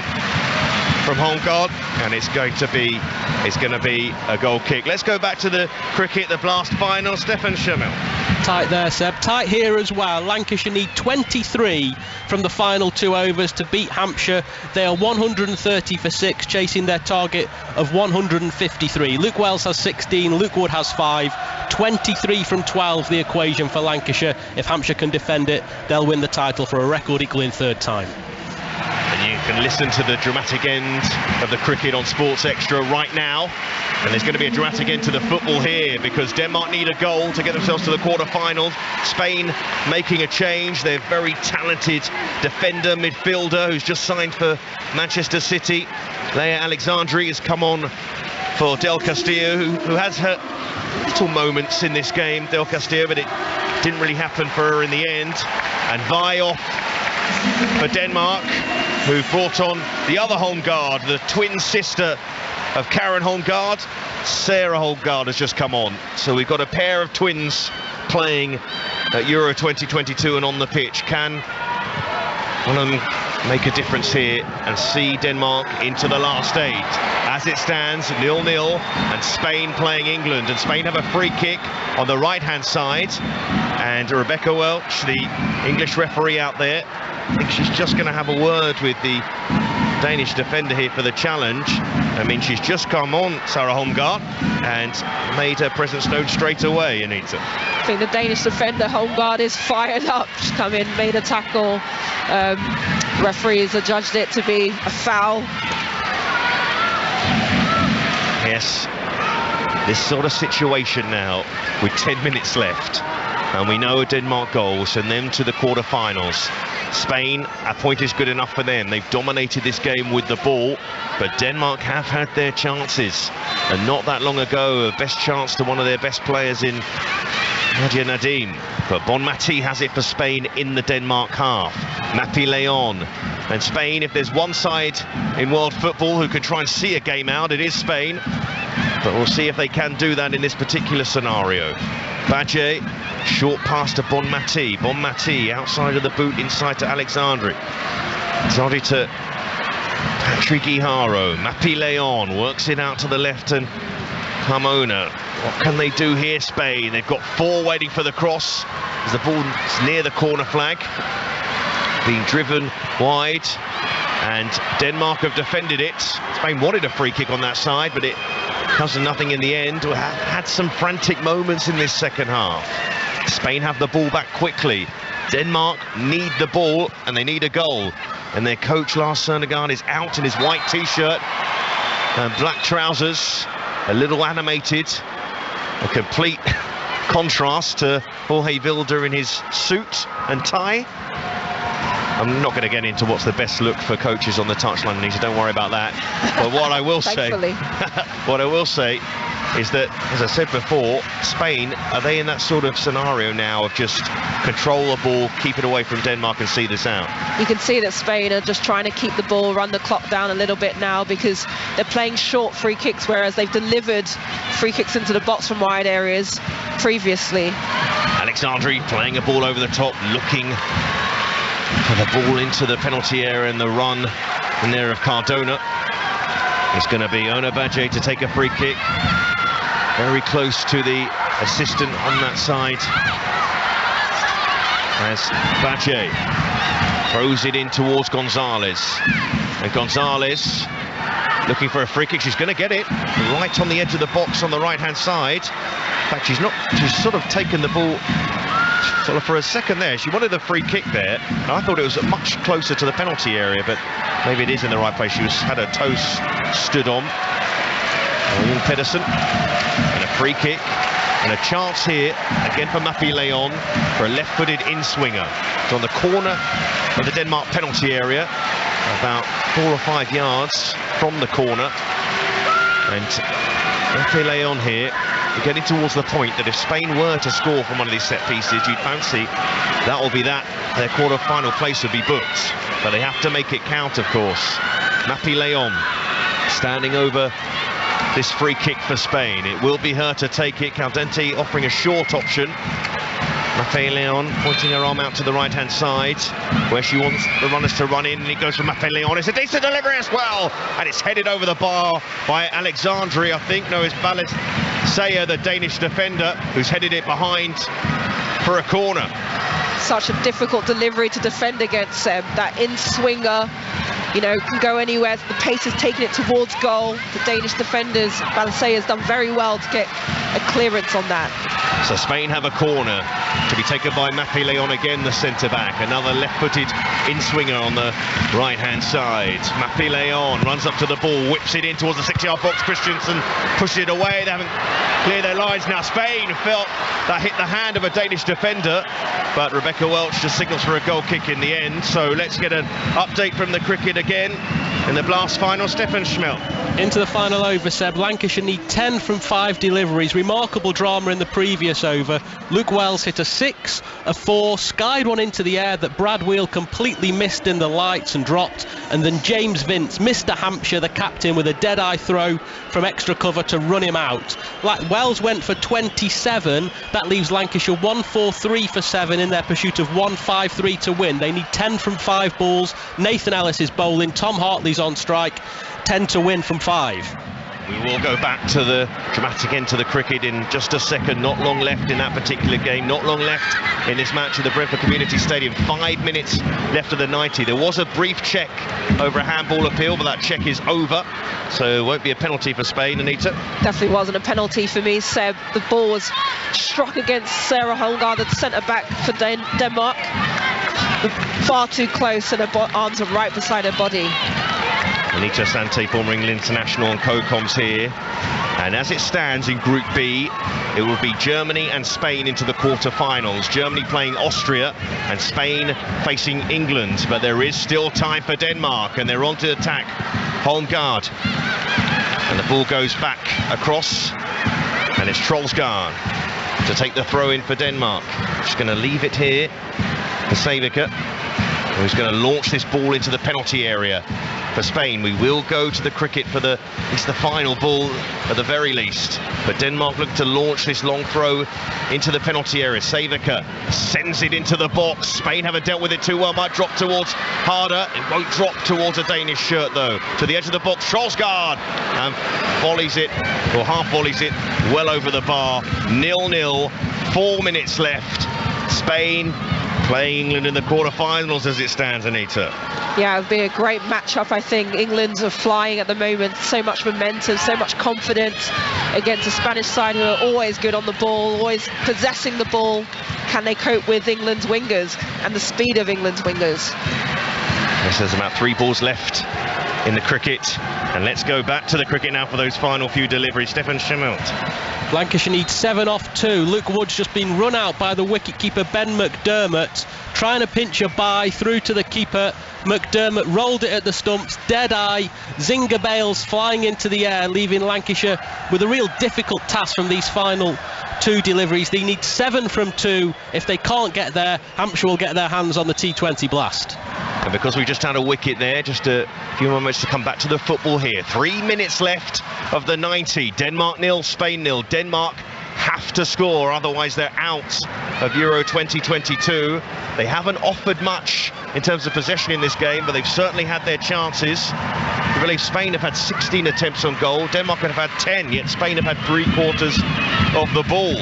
Speaker 2: from Holmgaard, and it's going to be a goal kick. Let's go back to the cricket, the Blast final. Stefan Schimmel.
Speaker 17: Tight there, Seb. Tight here as well. Lancashire need 23 from the final 2 overs to beat Hampshire. They are 130 for 6, chasing their target of 153. Luke Wells has 16, Luke Wood has 5. 23 from 12, the equation for Lancashire. If Hampshire can defend it, they'll win the title for a record-equaling third time.
Speaker 2: And you can listen to the dramatic end of the cricket on Sports Extra right now. And there's going to be a dramatic end to the football here, because Denmark need a goal to get themselves to the quarter-finals. Spain making a change. Their very talented defender, midfielder, who's just signed for Manchester City. Leia Alexandri has come on for Del Castillo, who has her little moments in this game, Del Castillo, but it didn't really happen for her in the end. And Vi off for Denmark, who brought on the other Holmgaard, the twin sister of Karen Holmgaard. Sarah Holmgaard has just come on. So we've got a pair of twins playing at Euro 2022 and on the pitch. Can one of them make a difference here and see Denmark into the last stage? As it stands, 0-0, and Spain playing England. And Spain have a free kick on the right-hand side. And Rebecca Welch, the English referee out there, I think she's just going to have a word with the Danish defender here for the challenge. I mean, she's just come on, Sarah Holmgaard, and made her presence known straight away, Anita.
Speaker 3: I think the Danish defender, Holmgaard, is fired up. She's come in, made a tackle. Referees adjudged it to be a foul.
Speaker 2: Yes, this sort of situation now, with 10 minutes left, and we know Denmark goals and them to the quarter-finals. Spain, a point is good enough for them. They've dominated this game with the ball, but Denmark have had their chances. And not that long ago, a best chance to one of their best players in Nadia Nadim. But Bonmati has it for Spain in the Denmark half. Mappy Leon. And Spain, if there's one side in world football who can try and see a game out, it is Spain. But we'll see if they can do that in this particular scenario. Badje, short pass to Bonmati. Bonmati outside of the boot, inside to Alexandri. Zodi to Patrick Iharo. Mappy Leon works it out to the left, and Carmona. What can they do here, Spain? They've got 4 waiting for the cross as the ball is near the corner flag. Being driven wide, and Denmark have defended it. Spain wanted a free kick on that side, but it comes to nothing in the end. Had some frantic moments in this second half. Spain have the ball back quickly. Denmark need the ball and they need a goal. And their coach, Lars Søndergaard, is out in his white t-shirt and black trousers, a little animated, a complete contrast to Jorge Vilda in his suit and tie. I'm not going to get into what's the best look for coaches on the touchline, Anita, don't worry about that. But what I will say, what I will say is that, as I said before, Spain, are they in that sort of scenario now of just control the ball, keep it away from Denmark and see this out?
Speaker 3: You can see that Spain are just trying to keep the ball, run the clock down a little bit now, because they're playing short free kicks, whereas they've delivered free kicks into the box from wide areas previously.
Speaker 2: Alexandri playing a ball over the top, looking for the ball into the penalty area, and the run in there of Cardona. It's going to be Ona Badje to take a free kick. Very close to the assistant on that side. As Badje throws it in towards Gonzalez. And Gonzalez looking for a free kick. She's going to get it right on the edge of the box on the right-hand side. In fact, she's sort of taken the ball sort of for a second there. She wanted a free kick there, and I thought it was much closer to the penalty area, but maybe it is in the right place. She had her toes stood on. Pedersen, and a free kick, and a chance here again for Mappy Leon for a left-footed in-swinger. It's on the corner of the Denmark penalty area, about 4 or 5 yards from the corner, and Mappy Leon here. We're getting towards the point that if Spain were to score from one of these set pieces, you'd fancy that will be that. Their quarter-final place would be booked. But they have to make it count, of course. Mappy Leon standing over this free kick for Spain. It will be her to take it. Caldente offering a short option. Mappy Leon pointing her arm out to the right-hand side, where she wants the runners to run in, and it goes for Mappy Leon. It's a decent delivery as well, and it's headed over the bar by Alexandri, I think. No, it's Balisaya, the Danish defender, who's headed it behind for a corner.
Speaker 3: Such a difficult delivery to defend against, Seb. That in-swinger, you know, can go anywhere. The pace is taking it towards goal. The Danish defenders, Balisaya has done very well to get a clearance on that.
Speaker 2: So Spain have a corner to be taken by Mappy Leon again, the centre-back. Another left-footed in-swinger on the right-hand side. Mappy Leon runs up to the ball, whips it in towards the 6-yard box. Christensen pushes it away. They haven't cleared their lines now. Spain felt that hit the hand of a Danish defender, but Rebecca Welch just signals for a goal kick in the end. So let's get an update from the cricket again in the Blast final. Stefan Schmelt.
Speaker 17: Into the final over, Seb. Lancashire need 10 from 5 deliveries. Remarkable drama in the previous over. Luke Wells hit a 6, a 4, skied one into the air that Brad Wheel completely missed in the lights and dropped, and then James Vince, Mr. Hampshire, the captain, with a dead-eye throw from extra cover to run him out. Wells went for 27. That leaves Lancashire 1-4-3 for 7 in their pursuit of 1-5-3 to win. They need 10 from 5 balls. Nathan Ellis is bowling. Tom Hartley's on strike. 10 to win from 5.
Speaker 2: We will go back to the dramatic end to the cricket in just a second. Not long left in that particular game. Not long left in this match at the Brentford Community Stadium. 5 minutes left of the 90. There was a brief check over a handball appeal, but that check is over. So it won't be a penalty for Spain, Anita.
Speaker 3: Definitely wasn't a penalty for me, Seb. The ball was struck against Sarah Holmgaard, the centre-back for Denmark. Far too close, and her arms are right beside her body.
Speaker 2: Anita Sante, former England international, on co-coms here. And as it stands in Group B, it will be Germany and Spain into the quarter-finals. Germany playing Austria and Spain facing England. But there is still time for Denmark, and they're on to attack Holmgaard. And the ball goes back across, and it's Troelsgaard to take the throw in for Denmark. She's going to leave it here for Savika, who's going to launch this ball into the penalty area. For Spain, we will go to the cricket for it's the final ball at the very least. But Denmark look to launch this long throw into the penalty area. Savika sends it into the box. Spain haven't dealt with it too well. Might drop towards Harder. It won't drop towards a Danish shirt though. To the edge of the box, Troelsgaard, and volleys it, or half volleys it, well over the bar. 0-0, 4 minutes left. Spain playing England in the quarter-finals as it stands, Anita.
Speaker 3: Yeah, it would be a great matchup, I think. England are flying at the moment, so much momentum, so much confidence against a Spanish side who are always good on the ball, always possessing the ball. Can they cope with England's wingers and the speed of England's wingers?
Speaker 2: Yes, there's about 3 balls left in the cricket, and let's go back to the cricket now for those final few deliveries. Stefan Schemmelt.
Speaker 17: Lancashire needs 7 off 2. Luke Wood's just been run out by the wicket-keeper Ben McDermott, trying to pinch a bye through to the keeper. McDermott rolled it at the stumps, dead-eye, Zinger Bales flying into the air, leaving Lancashire with a real difficult task from these final 2 deliveries. They need 7 from 2. If they can't get there, Hampshire will get their hands on the T20 Blast.
Speaker 2: And because we just had a wicket there, just a few moments to come back to the football here. 3 minutes left of the 90. Denmark 0, Spain 0. Denmark have to score, otherwise they're out of Euro 2022. They haven't offered much in terms of possession in this game, but they've certainly had their chances. I believe Spain have had 16 attempts on goal. Denmark have had 10, yet Spain have had 3/4 of the ball.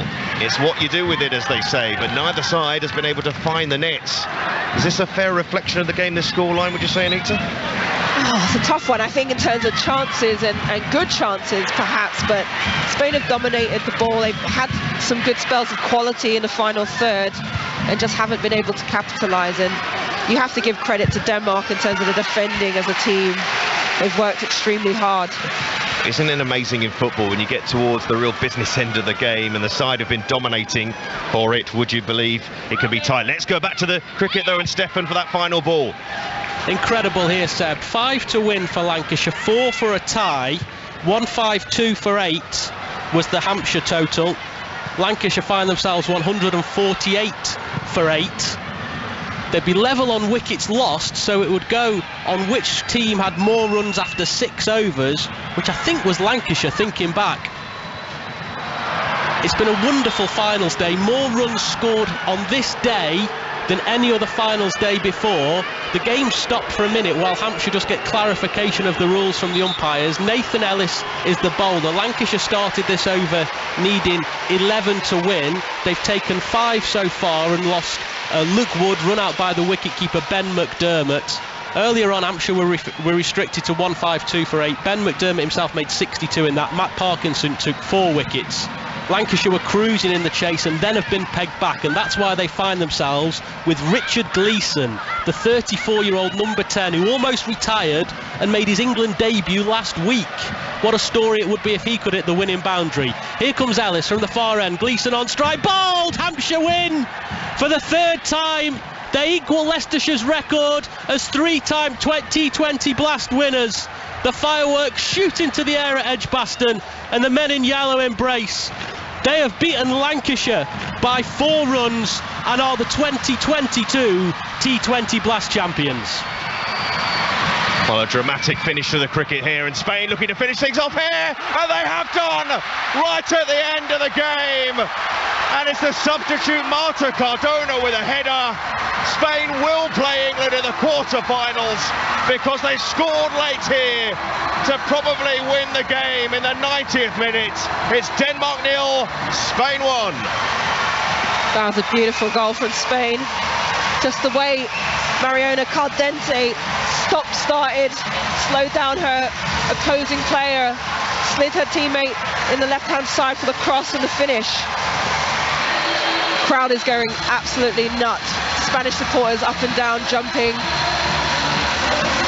Speaker 2: It's what you do with it, as they say, but neither side has been able to find the nets. Is this a fair reflection of the game, this scoreline, would you say, Anita?
Speaker 3: Oh, it's a tough one, I think, in terms of chances and good chances, perhaps, but Spain have dominated the ball. They've had some good spells of quality in the final third and just haven't been able to capitalise. And you have to give credit to Denmark in terms of the defending as a team. They've worked extremely hard.
Speaker 2: Isn't it amazing in football when you get towards the real business end of the game and the side have been dominating for it? Would you believe it can be tight? Let's go back to the cricket, though, and Stefan for that final ball.
Speaker 17: Incredible here, Seb. 5 to win for Lancashire, 4 for a tie, 152 for 8 was the Hampshire total. Lancashire find themselves 148 for 8. They'd be level on wickets lost, so it would go on which team had more runs after 6 overs, which I think was Lancashire, thinking back. It's been a wonderful finals day. More runs scored on this day than any other finals day before. The game stopped for a minute while Hampshire just get clarification of the rules from the umpires. Nathan Ellis is the bowler. Lancashire started this over needing 11 to win. They've taken 5 so far and lost Luke Wood, run out by the wicketkeeper Ben McDermott. Earlier on, Hampshire were restricted to 152 for 8. Ben McDermott himself made 62 in that. Matt Parkinson took 4 wickets. Lancashire were cruising in the chase and then have been pegged back, and that's why they find themselves with Richard Gleeson, the 34-year-old number 10 who almost retired and made his England debut last week. What a story it would be if he could hit the winning boundary. Here comes Ellis from the far end. Gleeson on strike, bowled! Hampshire win for the 3rd time. They equal Leicestershire's record as 3-time T20 Blast winners. The fireworks shoot into the air at Edgbaston and the men in yellow embrace. They have beaten Lancashire by 4 runs and are the 2022 T20 Blast champions.
Speaker 2: Well, a dramatic finish to the cricket here, and Spain looking to finish things off here, and they have done right at the end of the game. And it's the substitute Marta Cardona with a header. Spain will play England in the quarter-finals because they scored late here to probably win the game in the 90th minute. It's Denmark 0, Spain 1.
Speaker 3: That was a beautiful goal from Spain. Just the way Mariona Caldente stop-started, slowed down her opposing player, slid her teammate in the left-hand side for the cross and the finish. Crowd is going absolutely nuts. Spanish supporters up and down, jumping.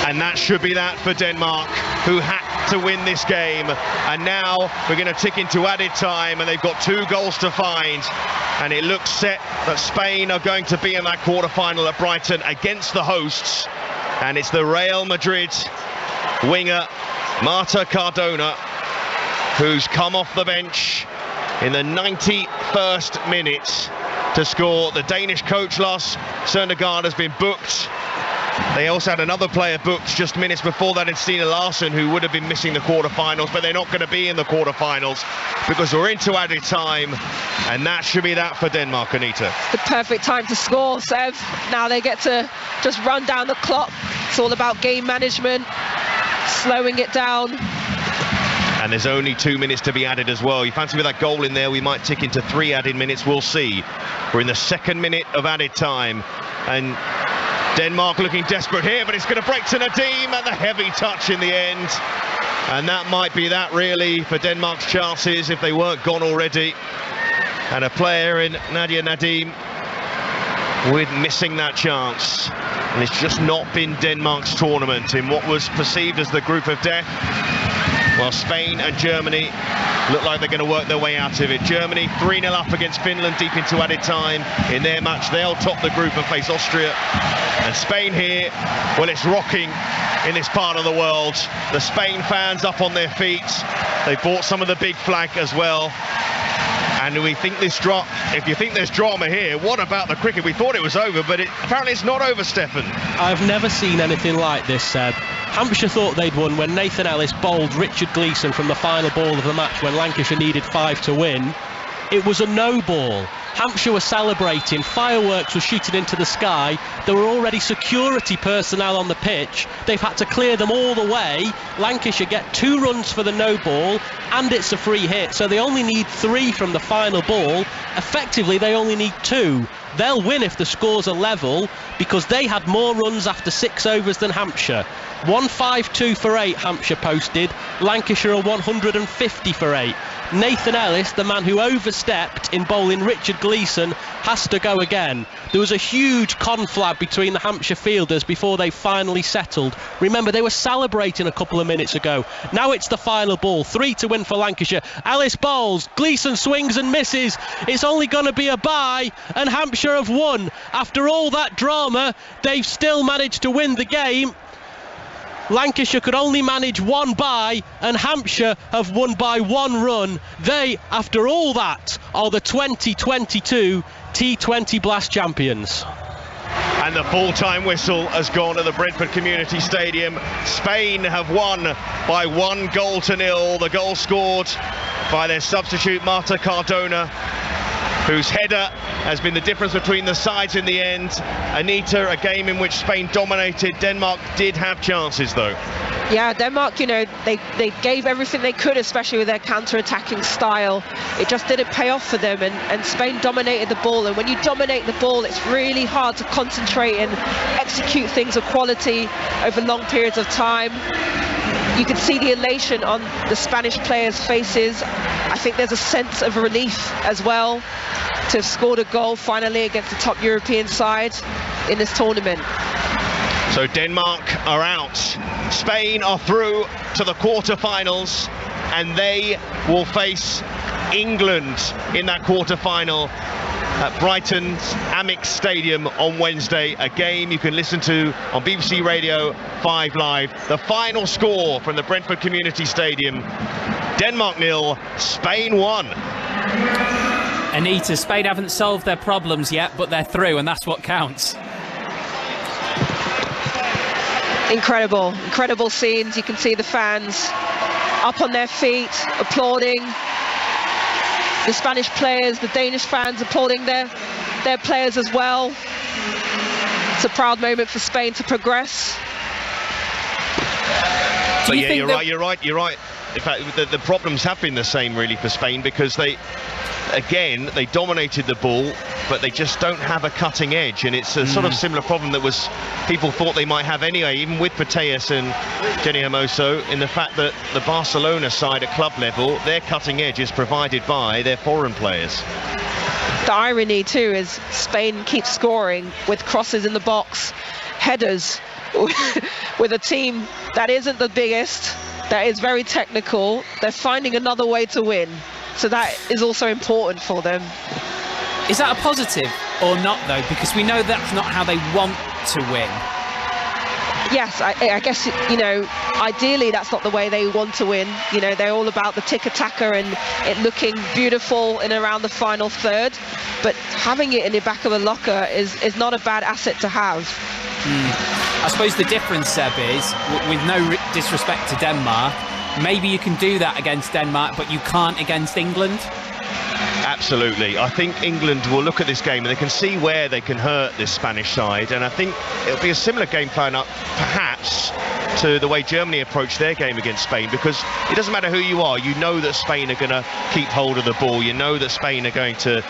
Speaker 2: And that should be that for Denmark, who had to win this game. And now we're going to tick into added time, and they've got 2 goals to find. And it looks set that Spain are going to be in that quarter-final at Brighton against the hosts. And it's the Real Madrid winger, Marta Cardona, who's come off the bench in the 91st minute to score. The Danish coach, Lars Søndergaard, has been booked. They also had another player booked just minutes before that in Stine Larsen, who would have been missing the quarterfinals, but they're not going to be in the quarterfinals because we're into added time, and that should be that for Denmark, Anita.
Speaker 3: The perfect time to score, Sev. Now they get to just run down the clock. It's all about game management, slowing it down.
Speaker 2: And there's only 2 minutes to be added as well. You fancy with that goal in there, we might tick into 3 added minutes. We'll see. We're in the 2nd minute of added time. And Denmark looking desperate here, but it's going to break to Nadim, and the heavy touch in the end. And that might be that really for Denmark's chances if they weren't gone already. And a player in Nadia Nadim with missing that chance. And it's just not been Denmark's tournament in what was perceived as the group of death. While Spain and Germany look like they're going to work their way out of it. Germany 3-0 up against Finland deep into added time. In their match, they'll top the group and face Austria. And Spain here, well, it's rocking in this part of the world. The Spain fans up on their feet. They bought some of the big flag as well. And we think this if you think there's drama here, what about the cricket? We thought it was over, but apparently it's not over, Stefan.
Speaker 17: I've never seen anything like this, Seb. Hampshire thought they'd won when Nathan Ellis bowled Richard Gleeson from the final ball of the match when Lancashire needed 5 to win. It was a no ball. Hampshire were celebrating, fireworks were shooting into the sky. There were already security personnel on the pitch. They've had to clear them all the way. Lancashire get 2 runs for the no ball, and it's a free hit, so they only need 3 from the final ball. Effectively, they only need 2. They'll win if the scores are level, because they had more runs after 6 overs than Hampshire. 152 for 8 Hampshire posted, Lancashire are 150 for 8. Nathan Ellis, the man who overstepped in bowling Richard Gleeson, has to go again. There was a huge conflab between the Hampshire fielders before they finally settled. Remember, they were celebrating a couple of minutes ago. Now it's the final ball, 3 to win for Lancashire. Ellis bowls, Gleeson swings and misses. It's only going to be a bye, and Hampshire have won. After all that drama, they've still managed to win the game. Lancashire could only manage 1 bye, and Hampshire have won by 1 run. They, after all that, are the 2022 T20 Blast champions.
Speaker 2: And the full-time whistle has gone at the Brentford Community Stadium. Spain have won by 1 goal to 0. The goal scored by their substitute Marta Cardona, whose header has been the difference between the sides in the end. Anita, a game in which Spain dominated. Denmark did have chances, though.
Speaker 3: Yeah, Denmark, they gave everything they could, especially with their counter-attacking style. It just didn't pay off for them, and Spain dominated the ball. And when you dominate the ball, it's really hard to concentrate and execute things of quality over long periods of time. You can see the elation on the Spanish players' faces. I think there's a sense of relief as well to have scored a goal finally against the top European side in this tournament.
Speaker 2: So Denmark are out. Spain are through to the quarter-finals, and they will face England in that quarter-final at Brighton's Amex Stadium on Wednesday. A game you can listen to on BBC Radio 5 Live. The final score from the Brentford Community Stadium: Denmark 0, Spain 1.
Speaker 4: Anita, Spain haven't solved their problems yet, but they're through, and that's what counts.
Speaker 3: Incredible scenes. You can see the fans up on their feet, applauding. The Spanish players, the Danish fans applauding their players as well. It's a proud moment for Spain to progress.
Speaker 2: But yeah, you're right. In fact, the problems have been the same really for Spain, because they dominated the ball, but they just don't have a cutting edge, and it's a sort of similar problem that people thought they might have anyway, even with Pateas and Jenny Hermoso, in the fact that the Barcelona side at club level, their cutting edge is provided by their foreign players.
Speaker 3: The irony too is Spain keeps scoring with crosses in the box, headers, with a team that isn't the biggest, that is very technical. They're finding another way to win. So that is also important for them.
Speaker 4: Is that a positive or not, though? Because we know that's not how they want to win.
Speaker 3: Yes, I guess, ideally that's not the way they want to win. They're all about the tick-attacker and it looking beautiful in around the final third. But having it in the back of a locker is not a bad asset to have.
Speaker 4: I suppose the difference, Seb, is, with no disrespect to Denmark, maybe you can do that against Denmark, but you can't against England?
Speaker 2: Absolutely. I think England will look at this game and they can see where they can hurt this Spanish side, and I think it'll be a similar game plan up, perhaps, to the way Germany approached their game against Spain, because it doesn't matter who you are, you know that Spain are going to keep hold of the ball, you know that Spain are going to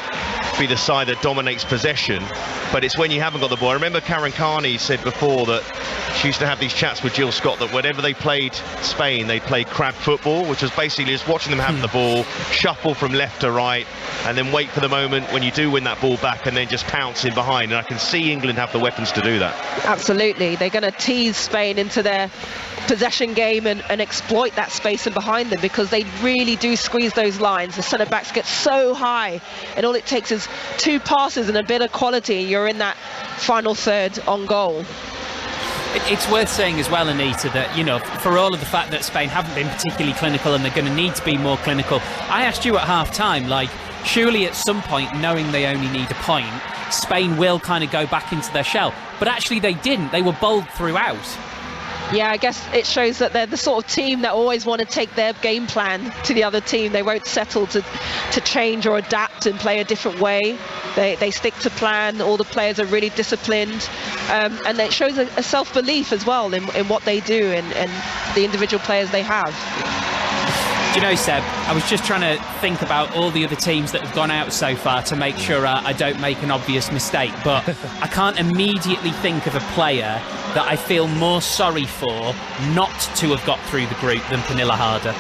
Speaker 2: be the side that dominates possession, but it's when you haven't got the ball. I remember Karen Carney said before that she used to have these chats with Jill Scott that whenever they played Spain, they played crab football, which was basically just watching them have the ball, shuffle from left to right, and then wait for the moment when you do win that ball back and then just pounce in behind. And I can see England have the weapons to do that.
Speaker 3: Absolutely. They're going to tease Spain into their possession game and exploit that space in behind them, because they really do squeeze those lines. The centre backs get so high, and all it takes is 2 passes and a bit of quality, and you're in that final third on goal.
Speaker 4: It's worth saying as well, Anita, that, you know, for all of the fact that Spain haven't been particularly clinical and they're going to need to be more clinical, I asked you at half-time, like, surely at some point, knowing they only need a point, Spain will kind of go back into their shell. But actually they didn't. They were bold throughout.
Speaker 3: Yeah, I guess it shows that they're the sort of team that always want to take their game plan to the other team. They won't settle to change or adapt and play a different way. They stick to plan. All the players are really disciplined, and it shows a self-belief as well in what they do and the individual players they have.
Speaker 4: Do you know, Seb, I was just trying to think about all the other teams that have gone out so far to make sure I don't make an obvious mistake, but I can't immediately think of a player that I feel more sorry for not to have got through the group than Pernille Harder.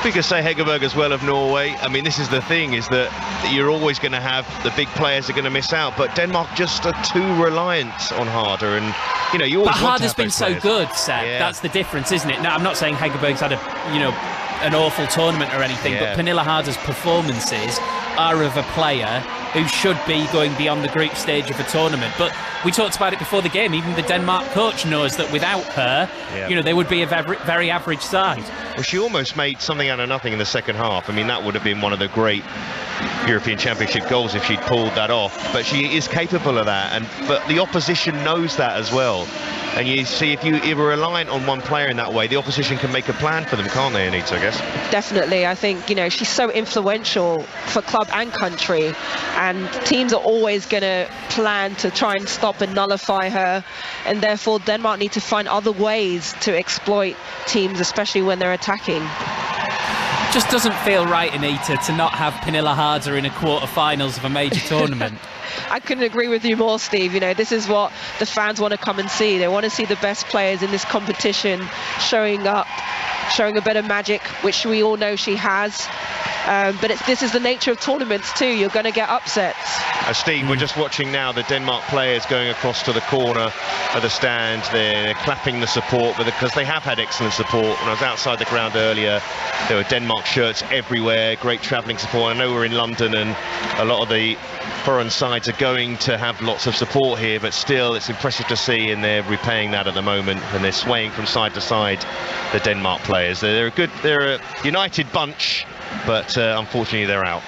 Speaker 2: We could say Hegerberg as well of Norway. I mean, this is the thing, is that you're always going to have the big players are going to miss out, but Denmark just are too reliant on Harder, and you know, you always.
Speaker 4: But Harder's been so good, Seb. Yeah. That's the difference, isn't it? Now, I'm not saying Hegerberg's had an awful tournament or anything, but Pernille Harder's performances are of a player who should be going beyond the group stage of a tournament. But we talked about it before the game. Even the Denmark coach knows that without her, you know, they would be a very average side.
Speaker 2: Well, she almost made something out of nothing in the second half. I mean, that would have been one of the great European Championship goals if she'd pulled that off. But she is capable of that, but the opposition knows that as well. And you see, if you're reliant on one player in that way, the opposition can make a plan for them, can't they, Anita, I guess?
Speaker 3: Definitely. I think, you know, she's so influential for club and country, and teams are always going to plan to try and stop and nullify her, and therefore Denmark need to find other ways to exploit teams, especially when they're attacking.
Speaker 4: Just doesn't feel right, Anita, to not have Pernille Harder in a quarter-finals of a major tournament.
Speaker 3: I couldn't agree with you more, Steve. You know, this is what the fans want to come and see. They want to see the best players in this competition showing up, showing a bit of magic, which we all know she has. But this is the nature of tournaments too. You're going to get upsets.
Speaker 2: Steve, we're just watching now the Denmark players going across to the corner of the stand. They're clapping the support because they have had excellent support. When I was outside the ground earlier, there were Denmark shirts everywhere, great travelling support. I know we're in London and a lot of the foreign sides are going to have lots of support here, but still it's impressive to see, and they're repaying that at the moment, and they're swaying from side to side, the Denmark players. They're a united bunch, but unfortunately they're out.